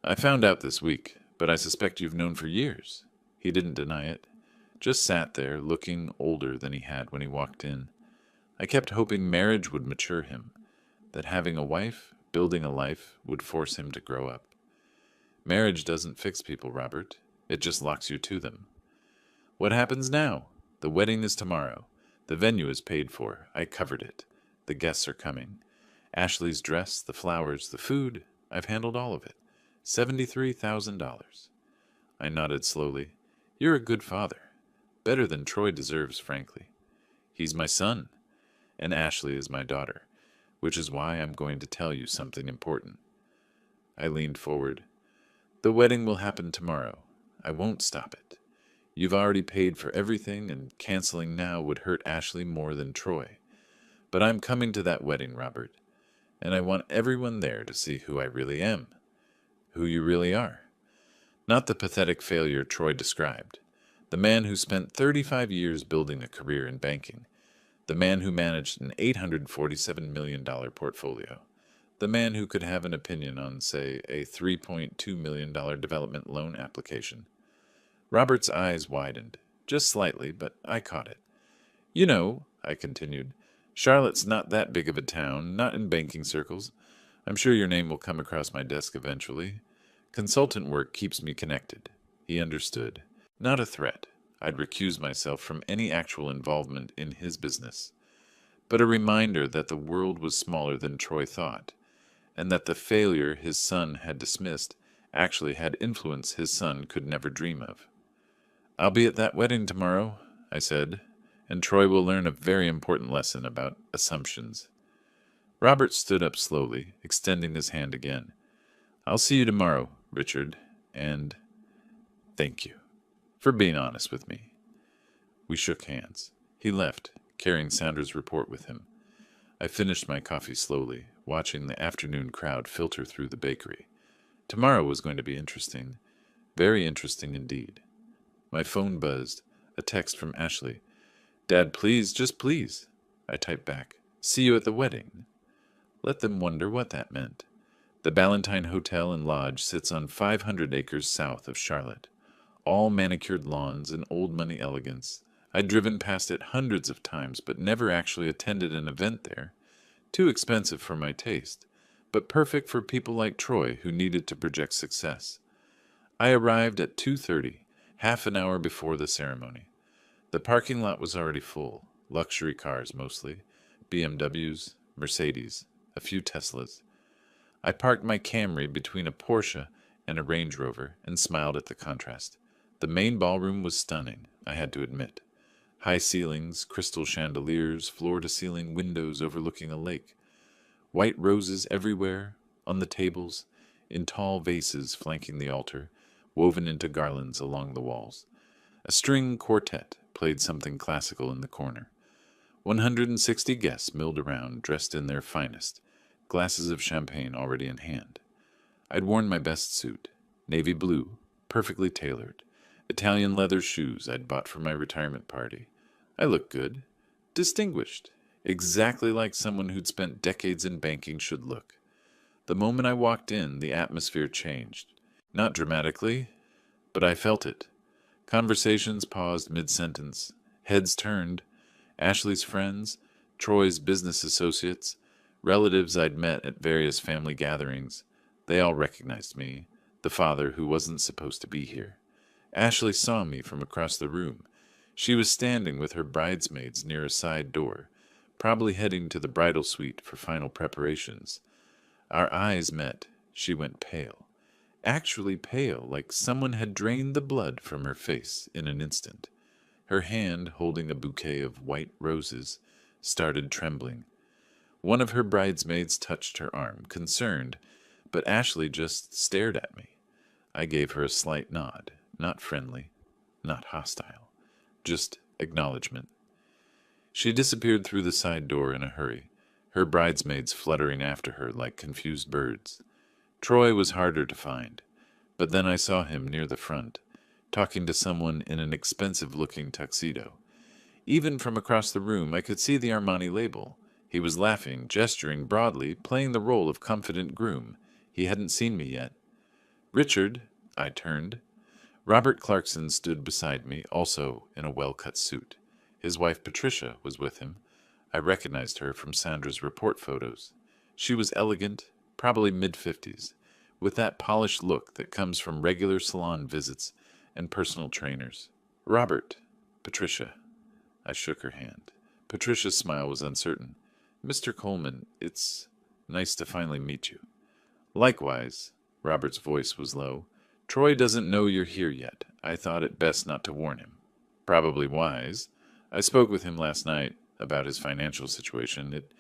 "I found out this week, but I suspect you've known for years." He didn't deny it. Just sat there, looking older than he had when he walked in. I kept hoping marriage would mature him, that having a wife, building a life, would force him to grow up. Marriage doesn't fix people, Robert. It just locks you to them. "What happens now? The wedding is tomorrow. The venue is paid for. I covered it. The guests are coming. Ashley's dress, the flowers, the food, I've handled all of it. $73,000. I nodded slowly. You're a good father. Better than Troy deserves, frankly. He's my son, and Ashley is my daughter, which is why I'm going to tell you something important. I leaned forward. The wedding will happen tomorrow. I won't stop it. You've already paid for everything, and canceling now would hurt Ashley more than Troy. But I'm coming to that wedding, Robert, and I want everyone there to see who I really am, who you really are. Not the pathetic failure Troy described. The man who spent 35 years building a career in banking. The man who managed an $847 million portfolio. The man who could have an opinion on, say, a $3.2 million development loan application. Robert's eyes widened, just slightly, but I caught it. You know, I continued, Charlotte's not that big of a town, not in banking circles. I'm sure your name will come across my desk eventually. Consultant work keeps me connected. He understood. Not a threat. I'd recuse myself from any actual involvement in his business. But a reminder that the world was smaller than Troy thought, and that the failure his son had dismissed actually had influence his son could never dream of. I'll be at that wedding tomorrow, I said, and Troy will learn a very important lesson about assumptions. Robert stood up slowly, extending his hand again. I'll see you tomorrow, Richard, and thank you for being honest with me. We shook hands. He left, carrying Sandra's report with him. I finished my coffee slowly, watching the afternoon crowd filter through the bakery. Tomorrow was going to be interesting, very interesting indeed. My phone buzzed, a text from Ashley. Dad, please, just please. I typed back, see you at the wedding. Let them wonder what that meant. The Ballantine Hotel and Lodge sits on 500 acres south of Charlotte. All manicured lawns and old money elegance. I'd driven past it hundreds of times, but never actually attended an event there. Too expensive for my taste, but perfect for people like Troy who needed to project success. I arrived at 2:30, half an hour before the ceremony. The parking lot was already full, luxury cars mostly, BMWs, Mercedes, a few Teslas. I parked my Camry between a Porsche and a Range Rover and smiled at the contrast. The main ballroom was stunning, I had to admit. High ceilings, crystal chandeliers, floor-to-ceiling windows overlooking a lake. White roses everywhere, on the tables, in tall vases flanking the altar, woven into garlands along the walls. A string quartet played something classical in the corner. 160 guests milled around, dressed in their finest, glasses of champagne already in hand. I'd worn my best suit, navy blue, perfectly tailored, Italian leather shoes I'd bought for my retirement party. I looked good, distinguished, exactly like someone who'd spent decades in banking should look. The moment I walked in, the atmosphere changed. Not dramatically, but I felt it. Conversations paused mid-sentence, heads turned. Ashley's friends, Troy's business associates, relatives I'd met at various family gatherings, they all recognized me, the father who wasn't supposed to be here. Ashley saw me from across the room. She was standing with her bridesmaids near a side door, probably heading to the bridal suite for final preparations. Our eyes met. She went pale. Actually pale, like someone had drained the blood from her face in an instant. Her hand, holding a bouquet of white roses, started trembling. One of her bridesmaids touched her arm, concerned, but Ashley just stared at me. I gave her a slight nod, not friendly, not hostile, just acknowledgement. She disappeared through the side door in a hurry, her bridesmaids fluttering after her like confused birds. Troy was harder to find, but then I saw him near the front, talking to someone in an expensive-looking tuxedo. Even from across the room, I could see the Armani label. He was laughing, gesturing broadly, playing the role of confident groom. He hadn't seen me yet. Richard, I turned. Robert Clarkson stood beside me, also in a well-cut suit. His wife Patricia was with him. I recognized her from Sandra's report photos. She was elegant, probably mid-50s, with that polished look that comes from regular salon visits and personal trainers. Robert, Patricia. I shook her hand. Patricia's smile was uncertain. Mr. Coleman, it's nice to finally meet you. Likewise, Robert's voice was low. Troy doesn't know you're here yet. I thought it best not to warn him. Probably wise. I spoke with him last night about his financial situation. It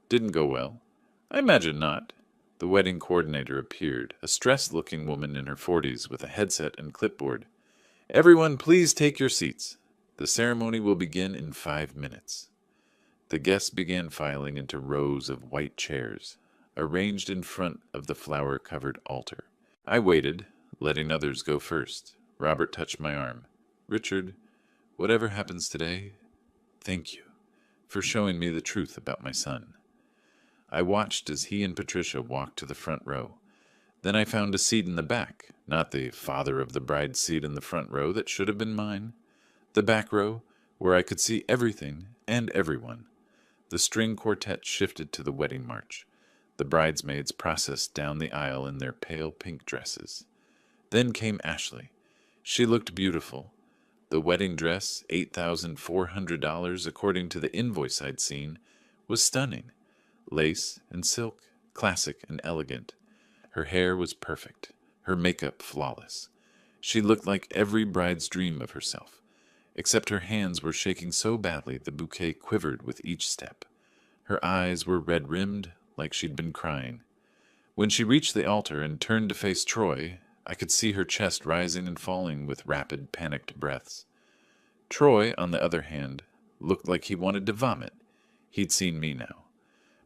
didn't go well. I imagine not. The wedding coordinator appeared, a stressed-looking woman in her 40s with a headset and clipboard. Everyone, please take your seats. The ceremony will begin in 5 minutes. The guests began filing into rows of white chairs, arranged in front of the flower-covered altar. I waited, letting others go first. Robert touched my arm. Richard, whatever happens today, thank you for showing me the truth about my son. I watched as he and Patricia walked to the front row. Then I found a seat in the back, not the father of the bride's seat in the front row that should have been mine. The back row, where I could see everything and everyone. The string quartet shifted to the wedding march. The bridesmaids processed down the aisle in their pale pink dresses. Then came Ashley. She looked beautiful. The wedding dress, $8,400 according to the invoice I'd seen, was stunning. Lace and silk, classic and elegant. Her hair was perfect, her makeup flawless. She looked like every bride's dream of herself, except her hands were shaking so badly the bouquet quivered with each step. Her eyes were red-rimmed, like she'd been crying. When she reached the altar and turned to face Troy, I could see her chest rising and falling with rapid, panicked breaths. Troy, on the other hand, looked like he wanted to vomit. He'd seen me now.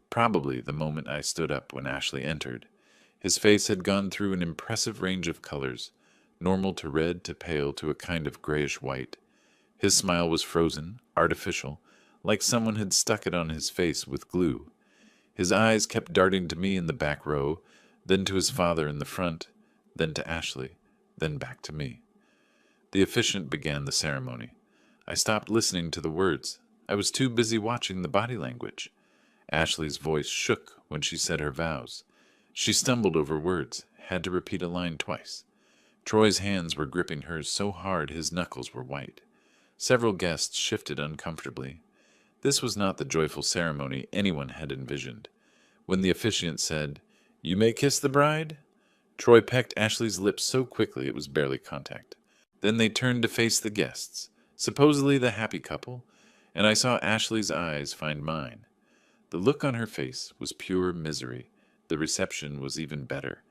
Probably the moment I stood up when Ashley entered. His face had gone through an impressive range of colors, normal to red to pale to a kind of grayish white. His smile was frozen, artificial, like someone had stuck it on his face with glue. His eyes kept darting to me in the back row, then to his father in the front, then to Ashley, then back to me. The officiant began the ceremony. I stopped listening to the words. I was too busy watching the body language. Ashley's voice shook when she said her vows. She stumbled over words, had to repeat a line twice. Troy's hands were gripping hers so hard his knuckles were white. Several guests shifted uncomfortably. This was not the joyful ceremony anyone had envisioned. When the officiant said, "You may kiss the bride," Troy pecked Ashley's lips so quickly it was barely contact. Then they turned to face the guests, supposedly the happy couple, and I saw Ashley's eyes find mine. The look on her face was pure misery. The reception was even better.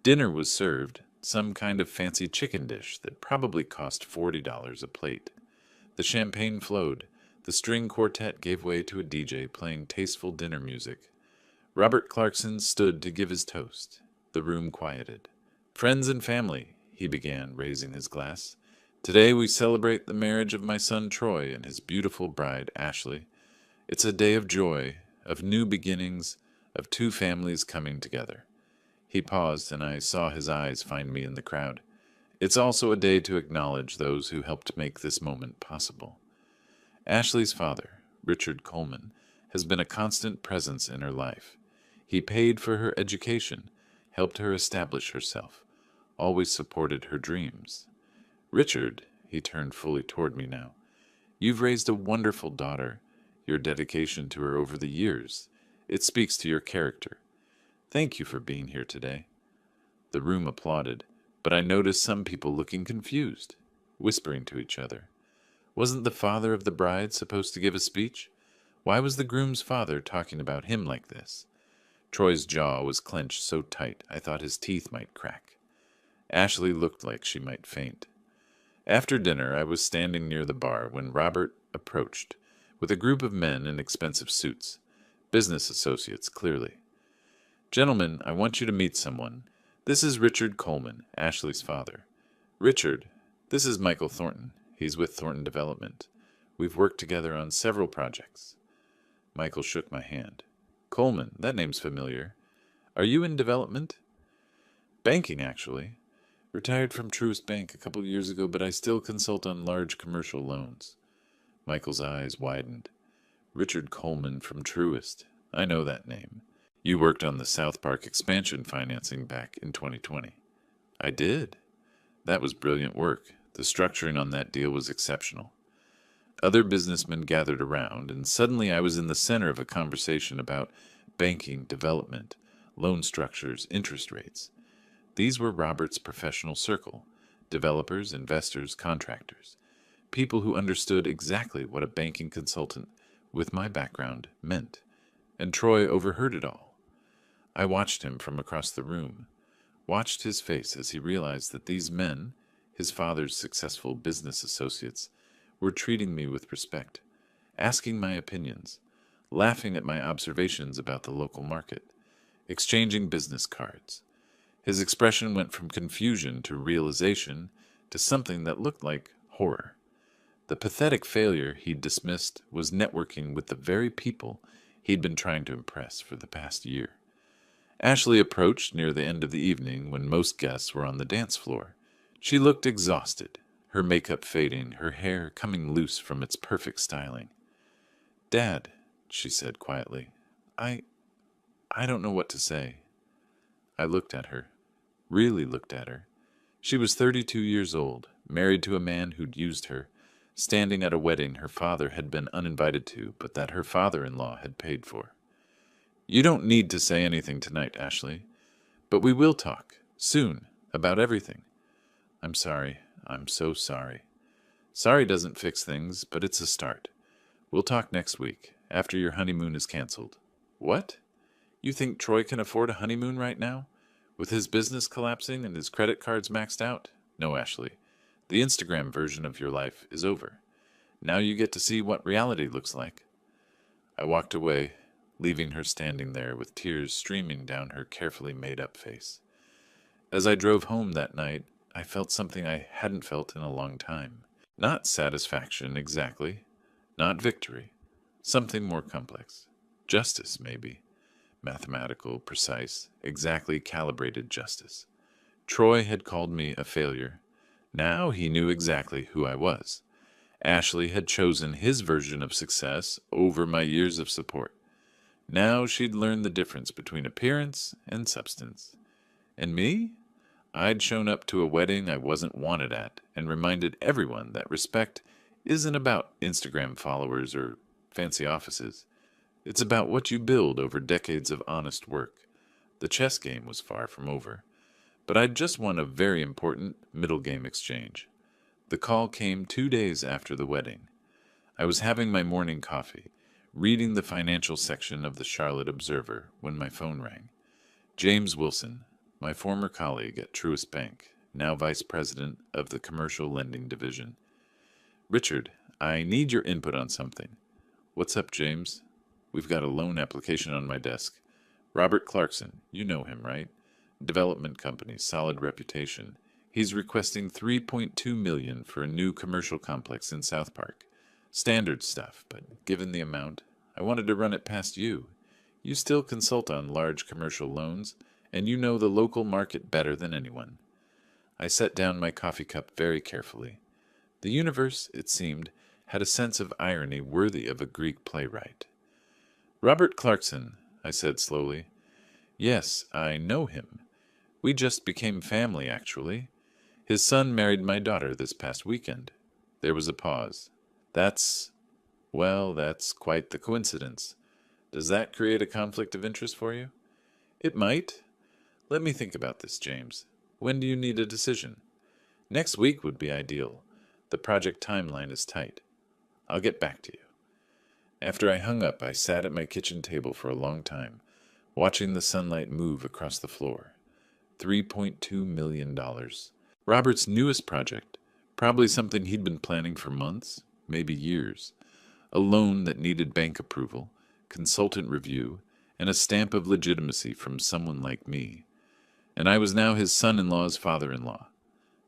Dinner was served, some kind of fancy chicken dish that probably cost $40 a plate. The champagne flowed. The string quartet gave way to a DJ playing tasteful dinner music. Robert Clarkson stood to give his toast. The room quieted. "Friends and family," he began, raising his glass. "Today we celebrate the marriage of my son Troy and his beautiful bride Ashley. It's a day of joy, of new beginnings, of two families coming together." He paused, and I saw his eyes find me in the crowd. It's also a day to acknowledge those who helped make this moment possible. Ashley's father, Richard Coleman, has been a constant presence in her life. He paid for her education, helped her establish herself, always supported her dreams. "Richard," he turned fully toward me now, "you've raised a wonderful daughter. Your dedication to her over the years, it speaks to your character. Thank you for being here today." The room applauded, but I noticed some people looking confused, whispering to each other. Wasn't the father of the bride supposed to give a speech? Why was the groom's father talking about him like this? Troy's jaw was clenched so tight I thought his teeth might crack. Ashley looked like she might faint. After dinner, I was standing near the bar when Robert approached, with a group of men in expensive suits. Business associates, clearly. "Gentlemen, I want you to meet someone. This is Richard Coleman, Ashley's father. Richard, this is Michael Thornton. He's with Thornton Development. We've worked together on several projects." Michael shook my hand. "Coleman, that name's familiar. Are you in development?" "Banking, actually. Retired from Truist Bank a couple years ago, but I still consult on large commercial loans." Michael's eyes widened. "Richard Coleman from Truist. I know that name. You worked on the South Park expansion financing back in 2020. "I did. That was brilliant work. The structuring on that deal was exceptional." Other businessmen gathered around, and suddenly I was in the center of a conversation about banking, development, loan structures, interest rates. These were Robert's professional circle: developers, investors, contractors, people who understood exactly what a banking consultant with my background meant. And Troy overheard it all. I watched him from across the room, watched his face as he realized that these men, his father's successful business associates, were treating me with respect, asking my opinions, laughing at my observations about the local market, exchanging business cards. His expression went from confusion to realization to something that looked like horror. The pathetic failure he'd dismissed was networking with the very people he'd been trying to impress for the past year. Ashley approached near the end of the evening when most guests were on the dance floor. She looked exhausted, her makeup fading, her hair coming loose from its perfect styling. "Dad," she said quietly, I I don't know what to say." I looked at her, really looked at her. She was 32 years old, married to a man who'd used her, standing at a wedding her father had been uninvited to, but that her father-in-law had paid for. "You don't need to say anything tonight, Ashley, but we will talk, soon, about everything." "I'm sorry. I'm so sorry." "Sorry doesn't fix things, but it's a start. We'll talk next week, after your honeymoon is canceled." "What? You think Troy can afford a honeymoon right now? With his business collapsing and his credit cards maxed out?" "No, Ashley. The Instagram version of your life is over. Now you get to see what reality looks like." I walked away, leaving her standing there with tears streaming down her carefully made-up face. As I drove home that night, I felt something I hadn't felt in a long time. Not satisfaction, exactly. Not victory. Something more complex. Justice, maybe. Mathematical, precise, exactly calibrated justice. Troy had called me a failure. Now he knew exactly who I was. Ashley had chosen his version of success over my years of support. Now she'd learned the difference between appearance and substance. And me? I'd shown up to a wedding I wasn't wanted at and reminded everyone that respect isn't about Instagram followers or fancy offices. It's about what you build over decades of honest work. The chess game was far from over, but I'd just won a very important middle game exchange. The call came 2 days after the wedding. I was having my morning coffee, reading the financial section of the Charlotte Observer, when my phone rang. James Wilson, my former colleague at Truist Bank, now vice president of the commercial lending division. "Richard, I need your input on something." "What's up, James?" "We've got a loan application on my desk. Robert Clarkson, you know him, right? Development company, solid reputation. He's requesting $3.2 million for a new commercial complex in South Park. Standard stuff, but given the amount, I wanted to run it past you. You still consult on large commercial loans, and you know the local market better than anyone." I set down my coffee cup very carefully. The universe, it seemed, had a sense of irony worthy of a Greek playwright. "Robert Clarkson," I said slowly. "Yes, I know him. We just became family, actually. His son married my daughter this past weekend." There was a pause. That's quite the coincidence. Does that create a conflict of interest for you?" "It might. Let me think about this, James. When do you need a decision?" "Next week would be ideal. The project timeline is tight. I'll get back to you." After I hung up, I sat at my kitchen table for a long time, watching the sunlight move across the floor. $3.2 million. Robert's newest project, probably something he'd been planning for months, maybe years. A loan that needed bank approval, consultant review, and a stamp of legitimacy from someone like me. And I was now his son-in-law's father-in-law.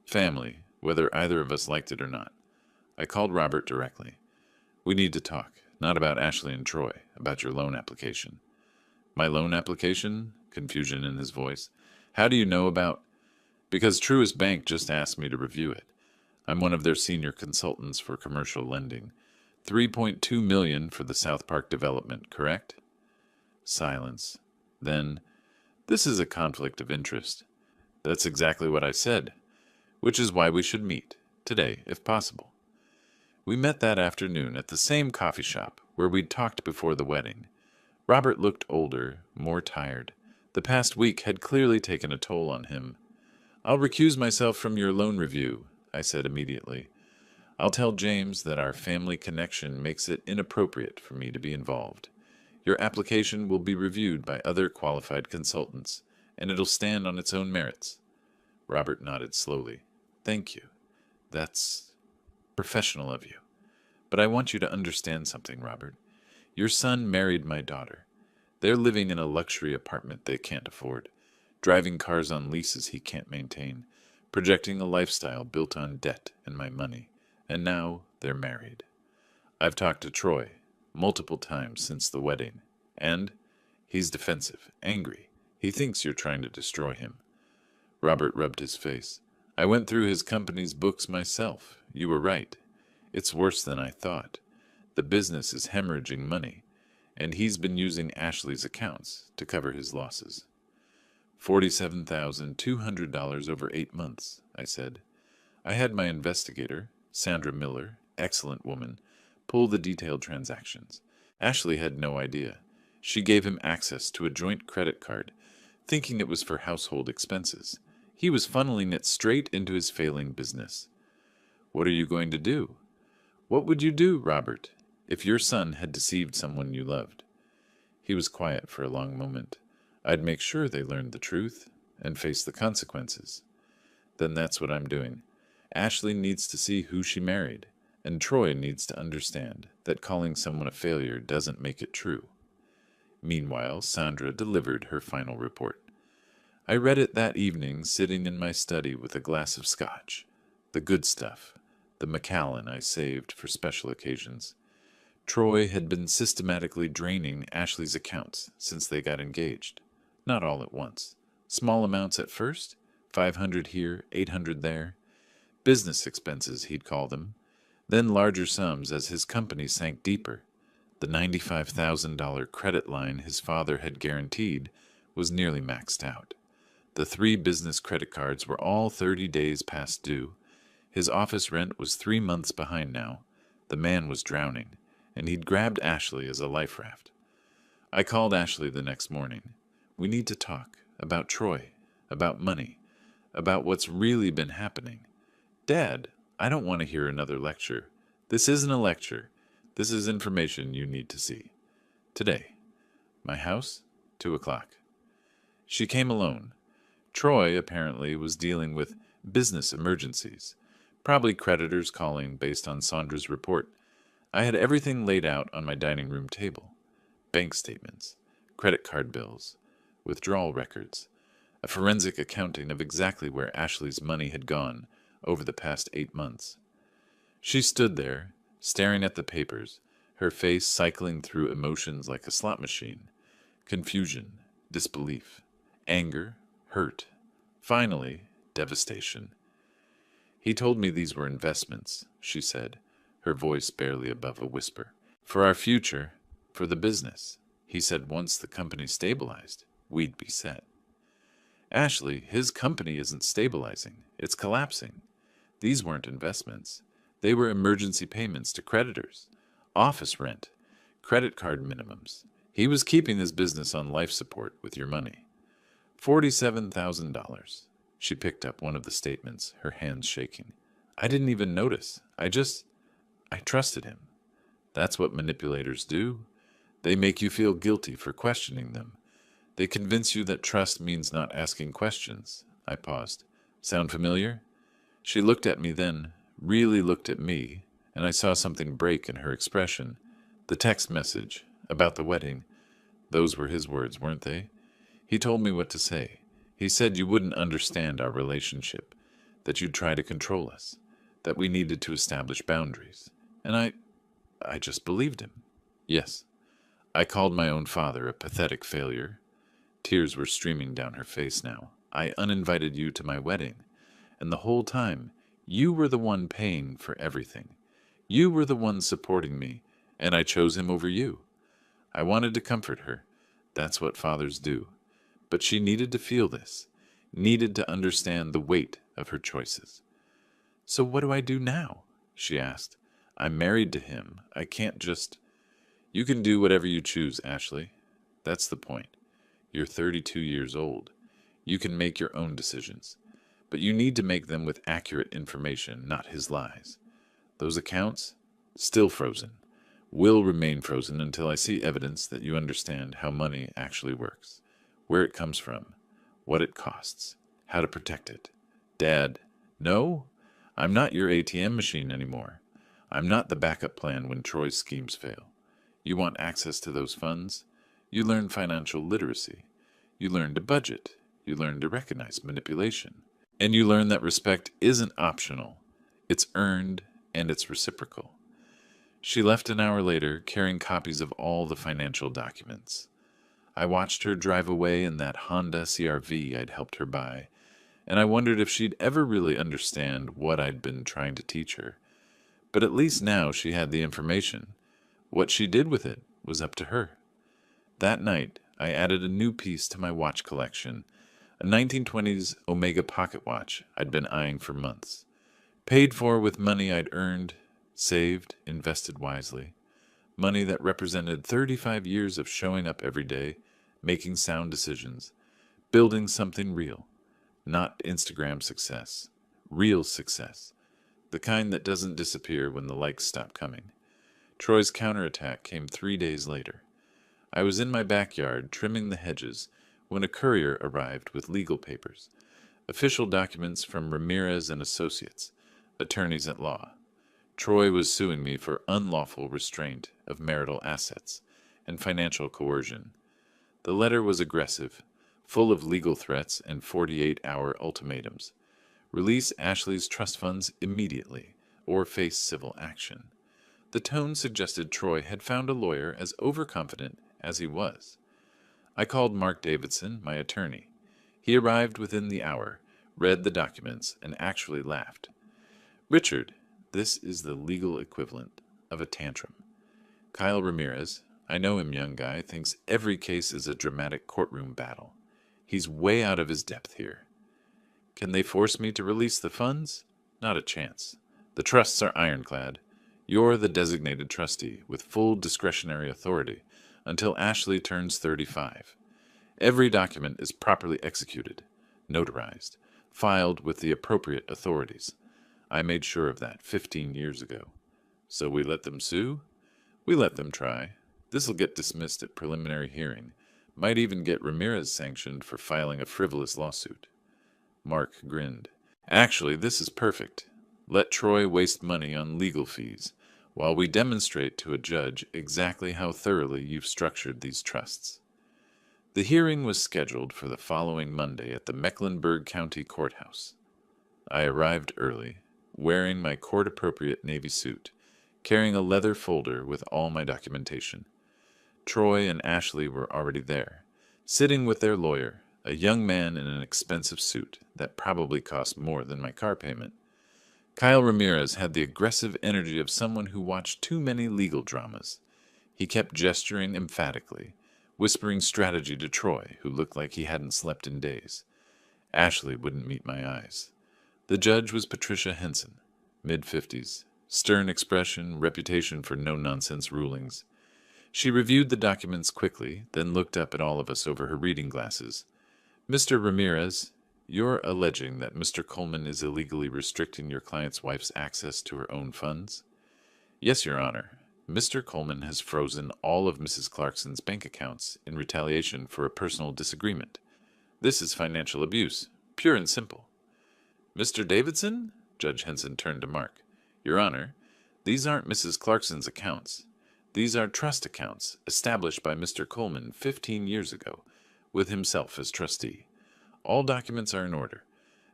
Family, whether either of us liked it or not. I called Robert directly. "We need to talk, not about Ashley and Troy, about your loan application." "My loan application?" Confusion in his voice. "How do you know about—" "Because Truist Bank just asked me to review it. I'm one of their senior consultants for commercial lending. $3.2 million for the South Park development, correct?" Silence. Then, "This is a conflict of interest." "That's exactly what I said. Which is why we should meet. Today, if possible." We met that afternoon at the same coffee shop where we'd talked before the wedding. Robert looked older, more tired. The past week had clearly taken a toll on him. I'll recuse myself from your loan review, I said immediately. I'll tell James that our family connection makes it inappropriate for me to be involved. Your application will be reviewed by other qualified consultants, and it'll stand on its own merits. Robert nodded slowly. Thank you. That's professional of you. But I want you to understand something, Robert. Your son married my daughter. They're living in a luxury apartment they can't afford, driving cars on leases he can't maintain, projecting a lifestyle built on debt and my money, and now they're married. I've talked to Troy multiple times since the wedding, and he's defensive, angry. He thinks you're trying to destroy him. Robert rubbed his face. I went through his company's books myself. You were right. It's worse than I thought. The business is hemorrhaging money, and he's been using Ashley's accounts to cover his losses. $47,200 over 8 months, I said. I had my investigator, Sandra Miller, excellent woman, pull the detailed transactions. Ashley had no idea. She gave him access to a joint credit card, thinking it was for household expenses. He was funneling it straight into his failing business. What are you going to do? What would you do, Robert, if your son had deceived someone you loved? He was quiet for a long moment. I'd make sure they learned the truth and faced the consequences. Then that's what I'm doing. Ashley needs to see who she married, and Troy needs to understand that calling someone a failure doesn't make it true. Meanwhile, Sandra delivered her final report. I read it that evening, sitting in my study with a glass of scotch. The good stuff, the Macallan I saved for special occasions. Troy had been systematically draining Ashley's accounts since they got engaged. Not all at once. Small amounts at first, 500 here, 800 there. Business expenses, he'd call them. Then larger sums as his company sank deeper. The $95,000 credit line his father had guaranteed was nearly maxed out. The 3 business credit cards were all 30 days past due. His office rent was 3 months behind now. The man was drowning, and he'd grabbed Ashley as a life raft. I called Ashley the next morning. We need to talk about Troy, about money, about what's really been happening. Dad, I don't want to hear another lecture. This isn't a lecture. This is information you need to see. Today. My house, 2 o'clock. She came alone. Troy, apparently, was dealing with business emergencies, probably creditors calling based on Sandra's report. I had everything laid out on my dining room table. Bank statements, credit card bills, withdrawal records, a forensic accounting of exactly where Ashley's money had gone over the past 8 months. She stood there, staring at the papers, her face cycling through emotions like a slot machine. Confusion, disbelief, anger, hurt, finally, devastation. He told me these were investments, she said, her voice barely above a whisper. For our future, for the business. He said once the company stabilized, we'd be set. Ashley, his company isn't stabilizing. It's collapsing. These weren't investments. They were emergency payments to creditors, office rent, credit card minimums. He was keeping his business on life support with your money. $47,000. She picked up one of the statements, her hands shaking. I didn't even notice. I trusted him. That's what manipulators do. They make you feel guilty for questioning them. They convince you that trust means not asking questions. I paused. Sound familiar? She looked at me then, really looked at me, and I saw something break in her expression. The text message, about the wedding. Those were his words, weren't they? He told me what to say. He said you wouldn't understand our relationship, that you'd try to control us, that we needed to establish boundaries. And I just believed him. Yes. I called my own father a pathetic failure. Tears were streaming down her face now. I uninvited you to my wedding, and the whole time, you were the one paying for everything. You were the one supporting me, and I chose him over you. I wanted to comfort her. That's what fathers do. But she needed to feel this, needed to understand the weight of her choices. So what do I do now? She asked. I'm married to him. I can't just... You can do whatever you choose, Ashley. That's the point. You're 32 years old. You can make your own decisions. but you need to make them with accurate information, not his lies. Those accounts? Still frozen. Will remain frozen until I see evidence that you understand how money actually works, where it comes from, what it costs, how to protect it. Dad, no, I'm not your ATM machine anymore. I'm not the backup plan when Troy's schemes fail. You want access to those funds? You learn financial literacy. You learn to budget. You learn to recognize manipulation. And you learn that respect isn't optional. It's earned and it's reciprocal. She left an hour later, carrying copies of all the financial documents. I watched her drive away in that Honda CR-V I'd helped her buy, and I wondered if she'd ever really understand what I'd been trying to teach her. But at least now she had the information. What she did with it was up to her. That night, I added a new piece to my watch collection, a 1920s Omega pocket watch I'd been eyeing for months. Paid for with money I'd earned, saved, invested wisely. Money that represented 35 years of showing up every day, making sound decisions, building something real. Not Instagram success. Real success. The kind that doesn't disappear when the likes stop coming. Troy's counterattack came 3 days later. I was in my backyard trimming the hedges when a courier arrived with legal papers. Official documents from Ramirez and Associates, attorneys at law. Troy was suing me for unlawful restraint of marital assets and financial coercion. The letter was aggressive, full of legal threats and 48-hour ultimatums. Release Ashley's trust funds immediately, or face civil action. The tone suggested Troy had found a lawyer as overconfident as he was. I called Mark Davidson, my attorney. He arrived within the hour, read the documents, and actually laughed. Richard, this is the legal equivalent of a tantrum. Kyle Ramirez, I know him, young guy, thinks every case is a dramatic courtroom battle. He's way out of his depth here. Can they force me to release the funds? Not a chance. The trusts are ironclad. You're the designated trustee with full discretionary authority until Ashley turns 35. Every document is properly executed, notarized, filed with the appropriate authorities. I made sure of that 15 years ago. So we let them sue? We let them try. This'll get dismissed at preliminary hearing. Might even get Ramirez sanctioned for filing a frivolous lawsuit. Mark grinned. Actually, this is perfect. Let Troy waste money on legal fees, while we demonstrate to a judge exactly how thoroughly you've structured these trusts. The hearing was scheduled for the following Monday at the Mecklenburg County Courthouse. I arrived early, wearing my court-appropriate navy suit, carrying a leather folder with all my documentation. Troy and Ashley were already there, sitting with their lawyer, a young man in an expensive suit that probably cost more than my car payment. Kyle Ramirez had the aggressive energy of someone who watched too many legal dramas. He kept gesturing emphatically, whispering strategy to Troy, who looked like he hadn't slept in days. Ashley wouldn't meet my eyes. The judge was Patricia Henson, mid-50s, stern expression, reputation for no-nonsense rulings. She reviewed the documents quickly, then looked up at all of us over her reading glasses. Mr. Ramirez, you're alleging that Mr. Coleman is illegally restricting your client's wife's access to her own funds? Yes, Your Honor. Mr. Coleman has frozen all of Mrs. Clarkson's bank accounts in retaliation for a personal disagreement. This is financial abuse, pure and simple. Mr. Davidson? Judge Henson turned to Mark. Your Honor, these aren't Mrs. Clarkson's accounts. These are trust accounts established by Mr. Coleman 15 years ago, with himself as trustee. All documents are in order.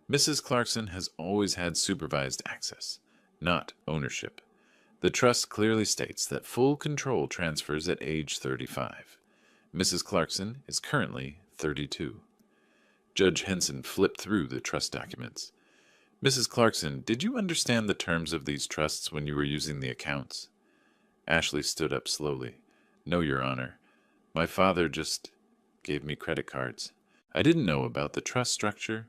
Mrs. Clarkson has always had supervised access, not ownership. The trust clearly states that full control transfers at age 35. Mrs. Clarkson is currently 32. Judge Henson flipped through the trust documents. Mrs. Clarkson, did you understand the terms of these trusts when you were using the accounts? Ashley stood up slowly. No, Your Honor. My father just gave me credit cards. I didn't know about the trust structure.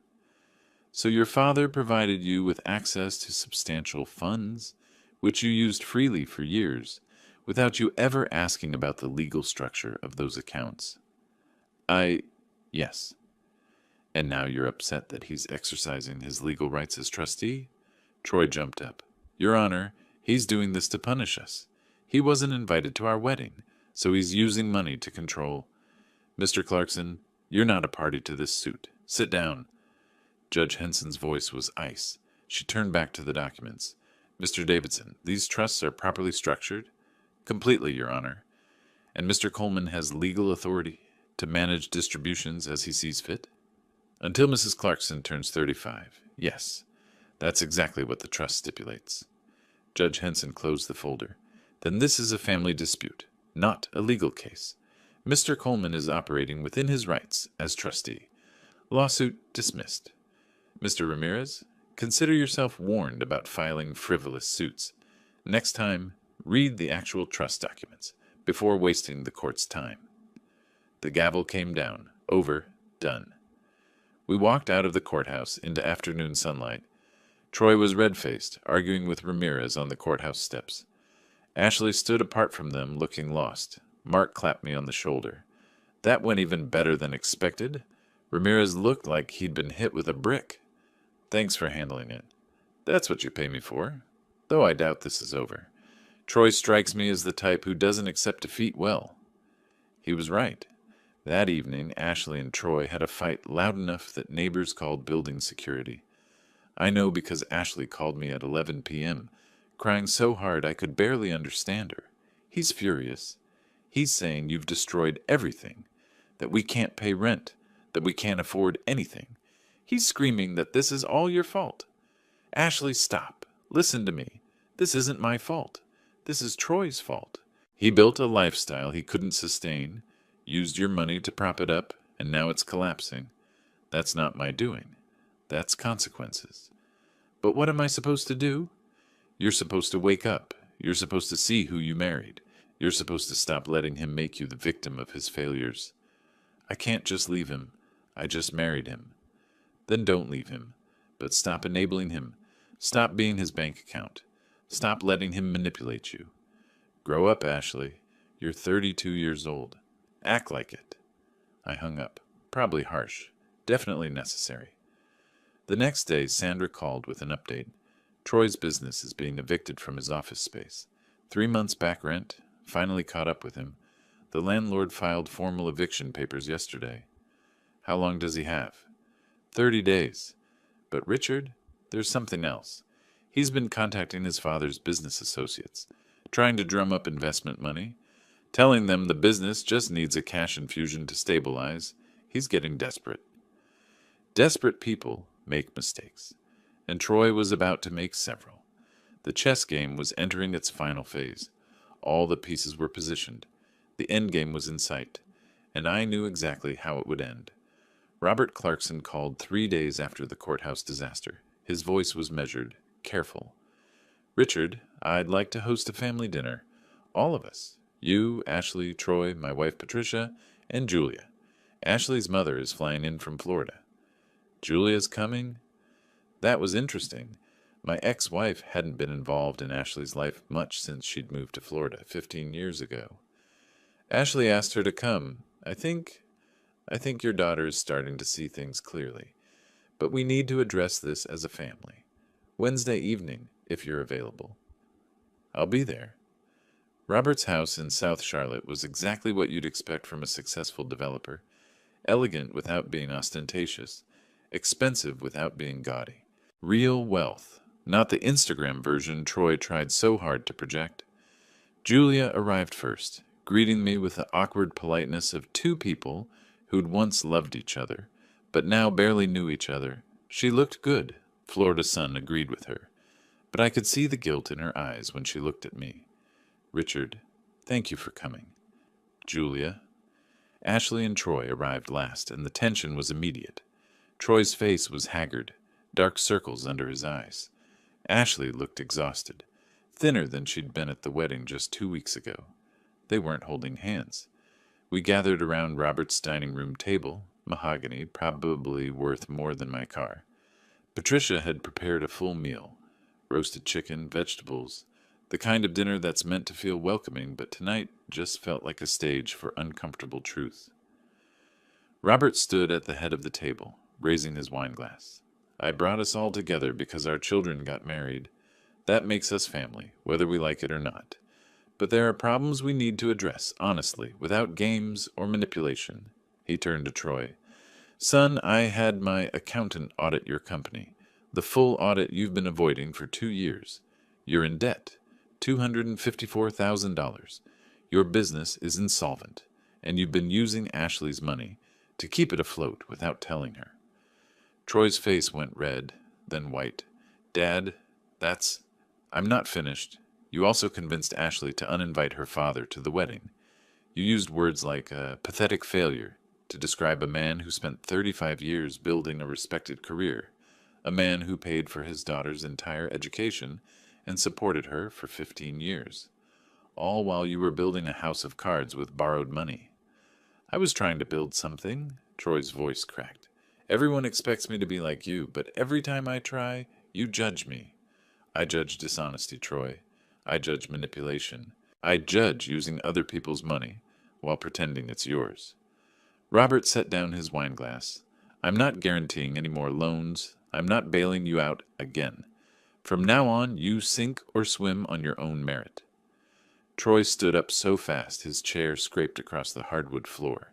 So your father provided you with access to substantial funds, which you used freely for years, without you ever asking about the legal structure of those accounts. Yes. And now you're upset that he's exercising his legal rights as trustee? Troy jumped up. Your Honor, he's doing this to punish us. He wasn't invited to our wedding, so he's using money to control. Mr. Clarkson, you're not a party to this suit. Sit down. Judge Henson's voice was ice. She turned back to the documents. Mr. Davidson, these trusts are properly structured? Completely, Your Honor. And Mr. Coleman has legal authority to manage distributions as he sees fit? Until Mrs. Clarkson turns 35, yes. That's exactly what the trust stipulates. Judge Henson closed the folder. Then this is a family dispute, not a legal case. Mr. Coleman is operating within his rights as trustee. Lawsuit dismissed. Mr. Ramirez, consider yourself warned about filing frivolous suits. Next time, read the actual trust documents before wasting the court's time. The gavel came down. Over. Done. We walked out of the courthouse into afternoon sunlight. Troy was red-faced, arguing with Ramirez on the courthouse steps. Ashley stood apart from them, looking lost. Mark clapped me on the shoulder. That went even better than expected. Ramirez looked like he'd been hit with a brick. Thanks for handling it. That's what you pay me for. Though I doubt this is over. Troy strikes me as the type who doesn't accept defeat well. He was right. That evening, Ashley and Troy had a fight loud enough that neighbors called building security. I know because Ashley called me at 11 p.m., crying so hard I could barely understand her. He's furious. He's saying you've destroyed everything, that we can't pay rent, that we can't afford anything. He's screaming that this is all your fault. Ashley, stop. Listen to me. This isn't my fault. This is Troy's fault. He built a lifestyle he couldn't sustain, used your money to prop it up, and now it's collapsing. That's not my doing. That's consequences. But what am I supposed to do? You're supposed to wake up. You're supposed to see who you married. You're supposed to stop letting him make you the victim of his failures. I can't just leave him. I just married him. Then don't leave him. But stop enabling him. Stop being his bank account. Stop letting him manipulate you. Grow up, Ashley. You're 32 years old. Act like it. I hung up. Probably harsh. Definitely necessary. The next day, Sandra called with an update. Troy's business is being evicted from his office space. 3 months back rent. Finally caught up with him. The landlord filed formal eviction papers yesterday. How long does he have? 30 days. But Richard, there's something else. He's been contacting his father's business associates, trying to drum up investment money, telling them the business just needs a cash infusion to stabilize. He's getting desperate. Desperate people make mistakes, and Troy was about to make several. The chess game was entering its final phase. All the pieces were positioned. The end game was in sight, and I knew exactly how it would end. Robert Clarkson called 3 days after the courthouse disaster. His voice was measured, careful. Richard, I'd like to host a family dinner. All of us. You, Ashley, Troy, my wife Patricia, and Julia. Ashley's mother is flying in from Florida. Julia's coming? That was interesting. My ex-wife hadn't been involved in Ashley's life much since she'd moved to Florida 15 years ago. Ashley asked her to come. I think your daughter is starting to see things clearly. But we need to address this as a family. Wednesday evening, if you're available. I'll be there. Robert's house in South Charlotte was exactly what you'd expect from a successful developer. Elegant without being ostentatious. Expensive without being gaudy. Real wealth, not the Instagram version Troy tried so hard to project. Julia arrived first, greeting me with the awkward politeness of two people who'd once loved each other, but now barely knew each other. She looked good, Florida sun agreed with her, but I could see the guilt in her eyes when she looked at me. Richard, thank you for coming. Julia. Ashley and Troy arrived last, and the tension was immediate. Troy's face was haggard, dark circles under his eyes. Ashley looked exhausted, thinner than she'd been at the wedding just 2 weeks ago. They weren't holding hands. We gathered around Robert's dining room table, mahogany, probably worth more than my car. Patricia had prepared a full meal, roasted chicken, vegetables, the kind of dinner that's meant to feel welcoming, but tonight just felt like a stage for uncomfortable truth. Robert stood at the head of the table, raising his wine glass. I brought us all together because our children got married. That makes us family, whether we like it or not. But there are problems we need to address, honestly, without games or manipulation. He turned to Troy. Son, I had my accountant audit your company. The full audit you've been avoiding for 2 years. You're in debt. $254,000. Your business is insolvent, and you've been using Ashley's money to keep it afloat without telling her. Troy's face went red, then white. Dad, I'm not finished. You also convinced Ashley to uninvite her father to the wedding. You used words like pathetic failure to describe a man who spent 35 years building a respected career, a man who paid for his daughter's entire education and supported her for 15 years, all while you were building a house of cards with borrowed money. I was trying to build something, Troy's voice cracked. Everyone expects me to be like you, but every time I try, you judge me. I judge dishonesty, Troy. I judge manipulation. I judge using other people's money while pretending it's yours. Robert set down his wine glass. I'm not guaranteeing any more loans. I'm not bailing you out again. From now on, you sink or swim on your own merit. Troy stood up so fast his chair scraped across the hardwood floor.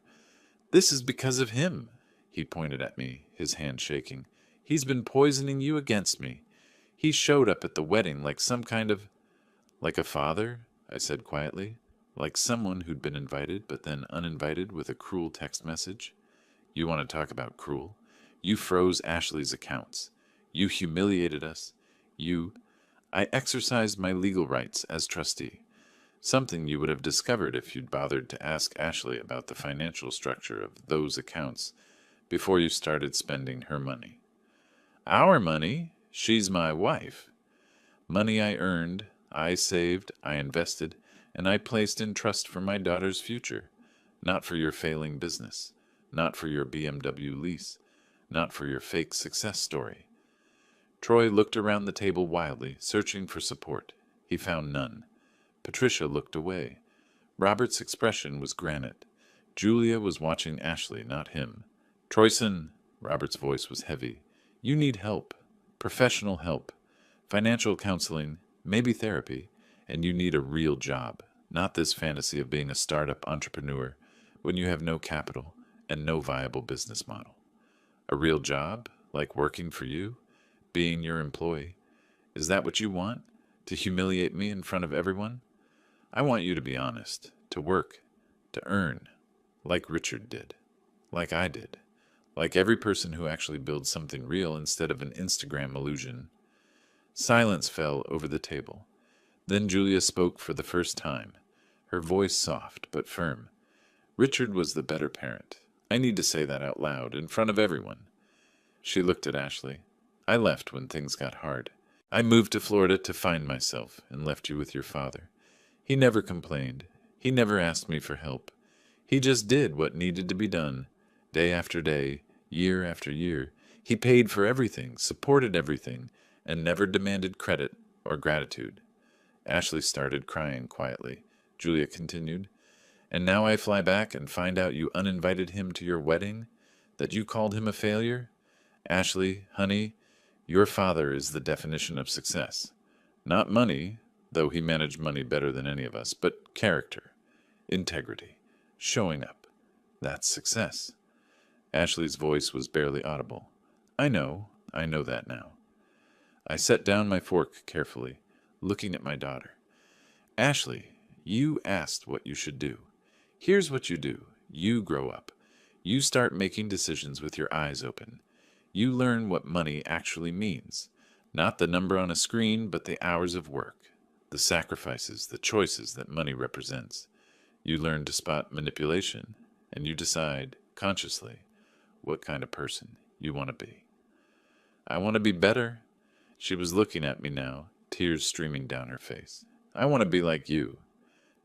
This is because of him, he pointed at me, his hand shaking. He's been poisoning you against me. He showed up at the wedding like like a father, I said quietly, like someone who'd been invited but then uninvited with a cruel text message. You want to talk about cruel? You froze Ashley's accounts. You humiliated us. I exercised my legal rights as trustee, something you would have discovered if you'd bothered to ask Ashley about the financial structure of those accounts before you started spending her money. Our money? She's my wife. Money I earned, I saved, I invested, and I placed in trust for my daughter's future, not for your failing business, not for your BMW lease, not for your fake success story. Troy looked around the table wildly, searching for support. He found none. Patricia looked away. Robert's expression was granite. Julia was watching Ashley, not him. Troyson, Robert's voice was heavy. You need help. Professional help. Financial counseling, maybe therapy, and you need a real job, not this fantasy of being a startup entrepreneur when you have no capital and no viable business model. A real job, like working for you, being your employee. Is that what you want? To humiliate me in front of everyone? I want you to be honest, to work, to earn, like Richard did, like I did, like every person who actually builds something real instead of an Instagram illusion. Silence fell over the table. Then Julia spoke for the first time, her voice soft but firm. Richard was the better parent. I need to say that out loud, in front of everyone. She looked at Ashley. I left when things got hard. I moved to Florida to find myself and left you with your father. He never complained. He never asked me for help. He just did what needed to be done, day after day, year after year. He paid for everything, supported everything, and never demanded credit or gratitude. Ashley started crying quietly. Julia continued, and now I fly back and find out you uninvited him to your wedding, that you called him a failure? Ashley, honey, your father is the definition of success. Not money, though he managed money better than any of us, but character, integrity, showing up. That's success. Ashley's voice was barely audible. I know that now. I set down my fork carefully, looking at my daughter. Ashley, you asked what you should do. Here's what you do. You grow up. You start making decisions with your eyes open. You learn what money actually means. Not the number on a screen, but the hours of work, the sacrifices, the choices that money represents. You learn to spot manipulation, and you decide, consciously, what kind of person you want to be. I want to be better. She was looking at me now, tears streaming down her face. I want to be like you.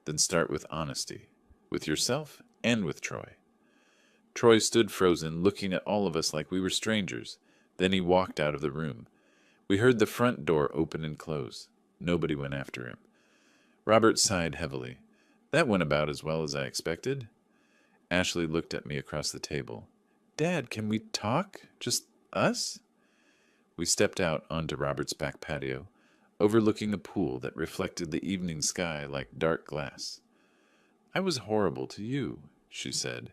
Then start with honesty, with yourself and with Troy. Troy stood frozen, looking at all of us like we were strangers. Then he walked out of the room. We heard the front door open and close. Nobody went after him. Robert sighed heavily. That went about as well as I expected. Ashley looked at me across the table. Dad, can we talk? Just us? We stepped out onto Robert's back patio, overlooking a pool that reflected the evening sky like dark glass. I was horrible to you, she said.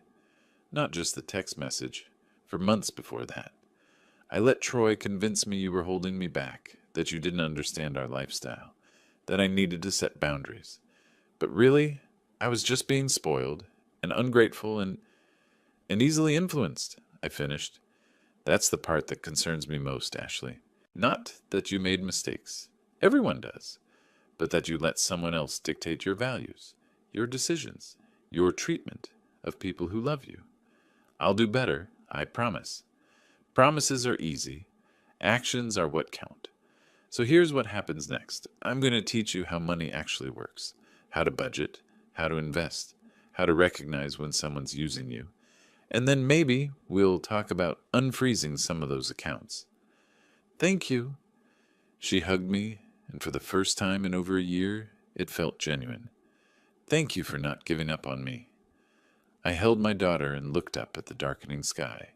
Not just the text message. For months before that. I let Troy convince me you were holding me back, that you didn't understand our lifestyle, that I needed to set boundaries. But really, I was just being spoiled and ungrateful and easily influenced, I finished. That's the part that concerns me most, Ashley. Not that you made mistakes. Everyone does. But that you let someone else dictate your values, your decisions, your treatment of people who love you. I'll do better, I promise. Promises are easy. Actions are what count. So here's what happens next. I'm going to teach you how money actually works, how to budget, how to invest, how to recognize when someone's using you. And then maybe we'll talk about unfreezing some of those accounts. Thank you. She hugged me, and for the first time in over a year, it felt genuine. Thank you for not giving up on me. I held my daughter and looked up at the darkening sky.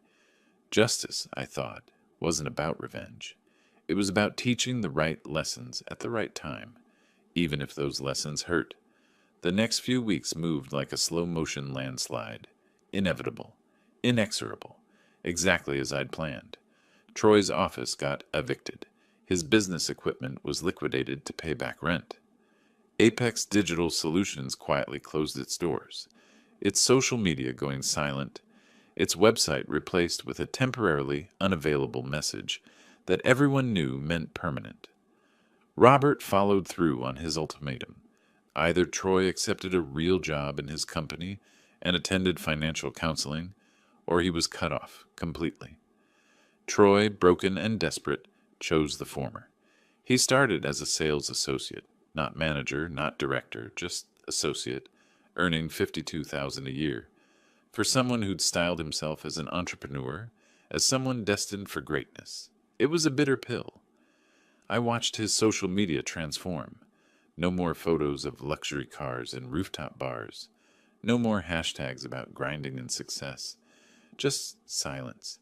Justice, I thought, wasn't about revenge. It was about teaching the right lessons at the right time, even if those lessons hurt. The next few weeks moved like a slow-motion landslide. Inevitable. Inexorable. Exactly as I'd planned. Troy's office got evicted. His business equipment was liquidated to pay back rent. Apex Digital Solutions quietly closed its doors. Its social media going silent. Its website replaced with a temporarily unavailable message that everyone knew meant permanent. Robert followed through on his ultimatum. Either Troy accepted a real job in his company and attended financial counseling, or he was cut off completely. Troy, broken and desperate, chose the former. He started as a sales associate, not manager, not director, just associate, earning $52,000 a year. For someone who'd styled himself as an entrepreneur, as someone destined for greatness, it was a bitter pill. I watched his social media transform. No more photos of luxury cars and rooftop bars. No more hashtags about grinding and success. Just silence.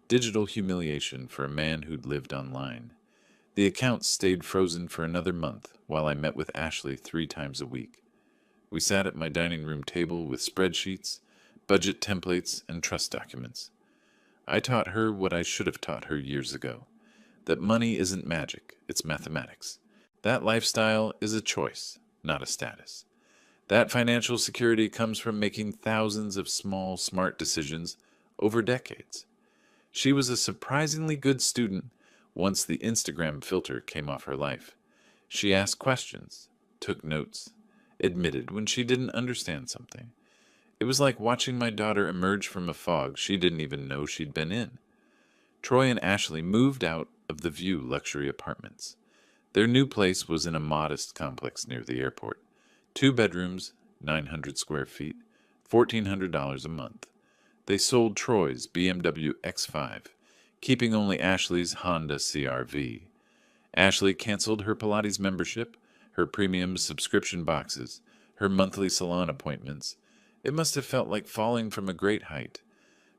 Digital humiliation for a man who'd lived online. The account stayed frozen for another month while I met with Ashley 3 times a week. We sat at my dining room table with spreadsheets, budget templates, and trust documents. I taught her what I should have taught her years ago, that money isn't magic, it's mathematics. That lifestyle is a choice, not a status. That financial security comes from making thousands of small, smart decisions over decades. She was a surprisingly good student once the Instagram filter came off her life. She asked questions, took notes, admitted when she didn't understand something. It was like watching my daughter emerge from a fog she didn't even know she'd been in. Troy and Ashley moved out of the View luxury apartments. Their new place was in a modest complex near the airport. 2 bedrooms, 900 square feet, $1,400 a month. They sold Troy's BMW X5, keeping only Ashley's Honda CR-V. Ashley canceled her Pilates membership, her premium subscription boxes, her monthly salon appointments. It must have felt like falling from a great height,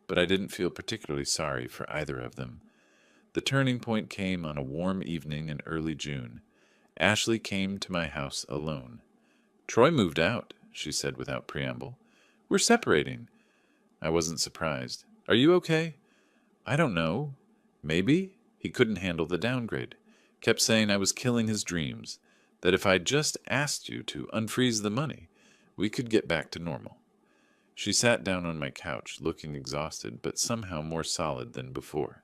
but I didn't feel particularly sorry for either of them. The turning point came on a warm evening in early June. Ashley came to my house alone. Troy moved out, she said without preamble. We're separating. I wasn't surprised. Are you okay? I don't know. Maybe. He couldn't handle the downgrade. Kept saying I was killing his dreams, that if I'd just asked you to unfreeze the money, we could get back to normal. She sat down on my couch, looking exhausted, but somehow more solid than before.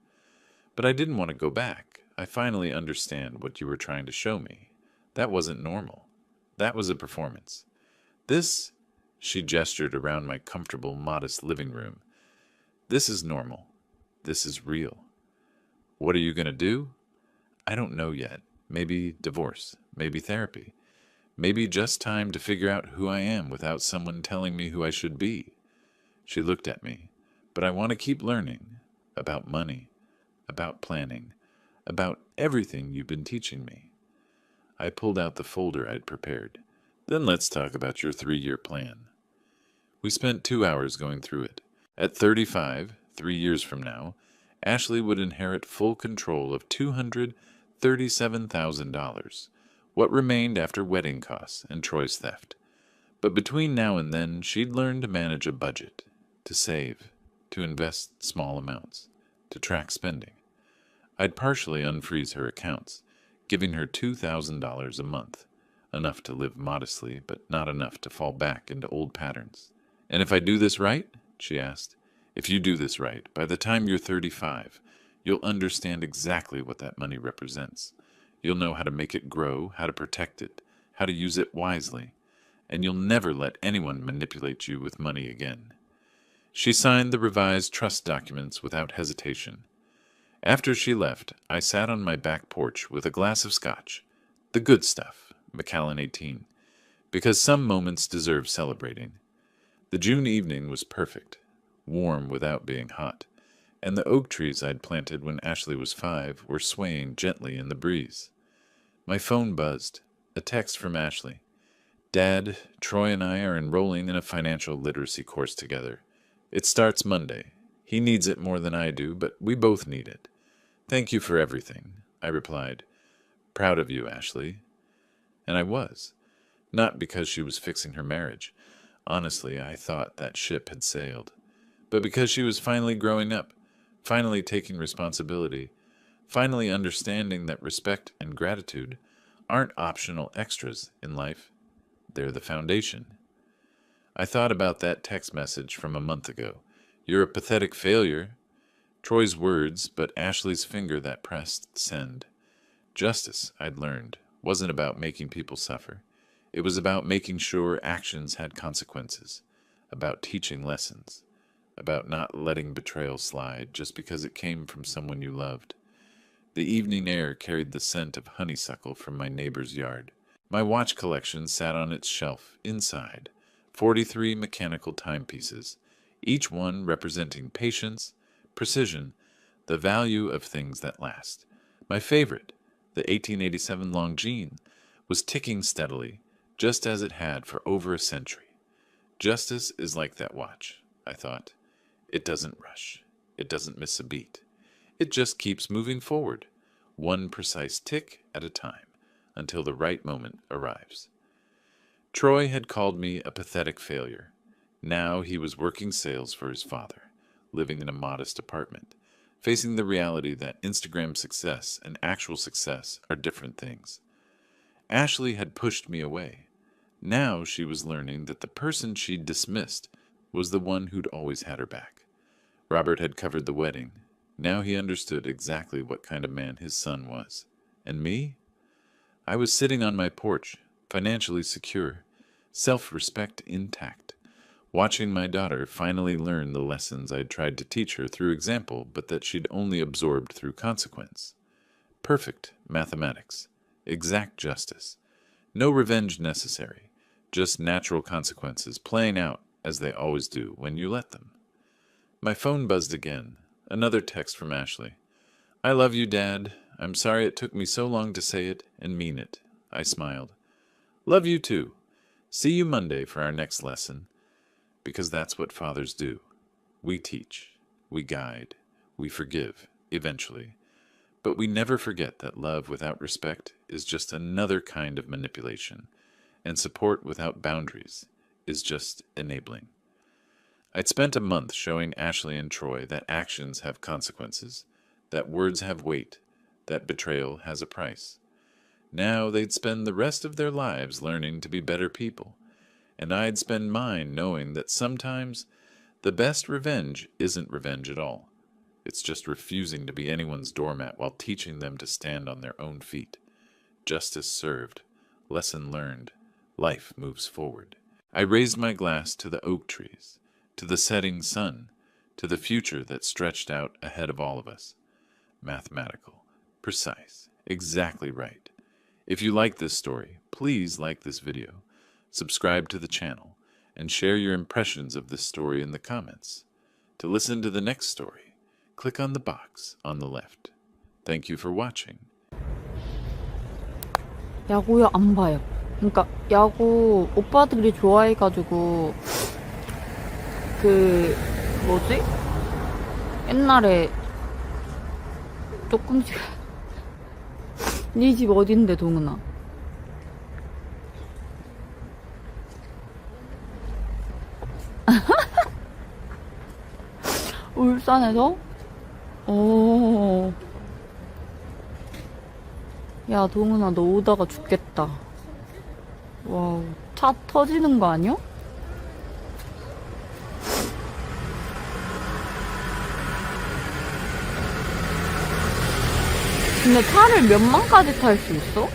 But I didn't want to go back. I finally understand what you were trying to show me. That wasn't normal. That was a performance. This, she gestured around my comfortable, modest living room. This is normal. This is real. What are you going to do? I don't know yet. Maybe divorce. Maybe therapy. Maybe just time to figure out who I am without someone telling me who I should be. She looked at me. But I want to keep learning. About money. About planning. About everything you've been teaching me. I pulled out the folder I'd prepared. Then let's talk about your 3-year plan. We spent 2 hours going through it. At 35, 3 years from now, Ashley would inherit full control of $237,000, what remained after wedding costs and Troy's theft. But between now and then, she'd learn to manage a budget, to save, to invest small amounts, to track spending. I'd partially unfreeze her accounts, giving her $2,000 a month, enough to live modestly, but not enough to fall back into old patterns. "And if I do this right?" she asked. "If you do this right, by the time you're 35, you'll understand exactly what that money represents. You'll know how to make it grow, how to protect it, how to use it wisely, and you'll never let anyone manipulate you with money again." She signed the revised trust documents without hesitation. After she left, I sat on my back porch with a glass of scotch, the good stuff, Macallan 18, because some moments deserve celebrating. The June evening was perfect, warm without being hot, and the oak trees I'd planted when Ashley was 5 were swaying gently in the breeze. My phone buzzed, a text from Ashley. "Dad, Troy and I are enrolling in a financial literacy course together. It starts Monday. He needs it more than I do, but we both need it. Thank you for everything," I replied. "Proud of you, Ashley." And I was. Not because she was fixing her marriage. Honestly, I thought that ship had sailed. But because she was finally growing up, finally taking responsibility, finally understanding that respect and gratitude aren't optional extras in life. They're the foundation. I thought about that text message from a month ago. "You're a pathetic failure." Troy's words, but Ashley's finger that pressed send. Justice, I'd learned, wasn't about making people suffer. It was about making sure actions had consequences, about teaching lessons, about not letting betrayal slide just because it came from someone you loved. The evening air carried the scent of honeysuckle from my neighbor's yard. My watch collection sat on its shelf inside, 43 mechanical timepieces, each one representing patience, precision, the value of things that last. My favorite, the 1887 Longines, was ticking steadily, just as it had for over a century. Justice is like that watch, I thought. It doesn't rush. It doesn't miss a beat. It just keeps moving forward, one precise tick at a time, until the right moment arrives. Troy had called me a pathetic failure. Now he was working sales for his father, living in a modest apartment, facing the reality that Instagram success and actual success are different things. Ashley had pushed me away. Now she was learning that the person she'd dismissed was the one who'd always had her back. Robert had covered the wedding. Now he understood exactly what kind of man his son was. And me? I was sitting on my porch, financially secure, self-respect intact, watching my daughter finally learn the lessons I'd tried to teach her through example, but that she'd only absorbed through consequence. Perfect mathematics, exact justice, no revenge necessary, just natural consequences playing out as they always do when you let them. My phone buzzed again, another text from Ashley. "I love you, Dad. I'm sorry it took me so long to say it and mean it." I smiled. "Love you too. See you Monday for our next lesson." Because that's what fathers do. We teach, we guide, we forgive, eventually. But we never forget that love without respect is just another kind of manipulation, and support without boundaries is just enabling. I'd spent a month showing Ashley and Troy that actions have consequences, that words have weight, that betrayal has a price. Now they'd spend the rest of their lives learning to be better people, and I'd spend mine knowing that sometimes the best revenge isn't revenge at all. It's just refusing to be anyone's doormat while teaching them to stand on their own feet. Justice served, lesson learned, life moves forward. I raised my glass to the oak trees, to the setting sun, to the future that stretched out ahead of all of us. Mathematical, precise, exactly right. If you like this story, please like this video, subscribe to the channel, and share your impressions of this story in the comments. To listen to the next story, click on the box on the left. Thank you for watching. 야구요 안 봐요. 그러니까 야구 오빠들이 좋아해가지고 그 뭐지? 옛날에 조금씩 네 집 어딘데 동은아? 울산에서? 오. 야 동은아 너 오다가 죽겠다. 와우 차 터지는 거 아니야? 근데 차를 몇 만까지 탈 수 있어?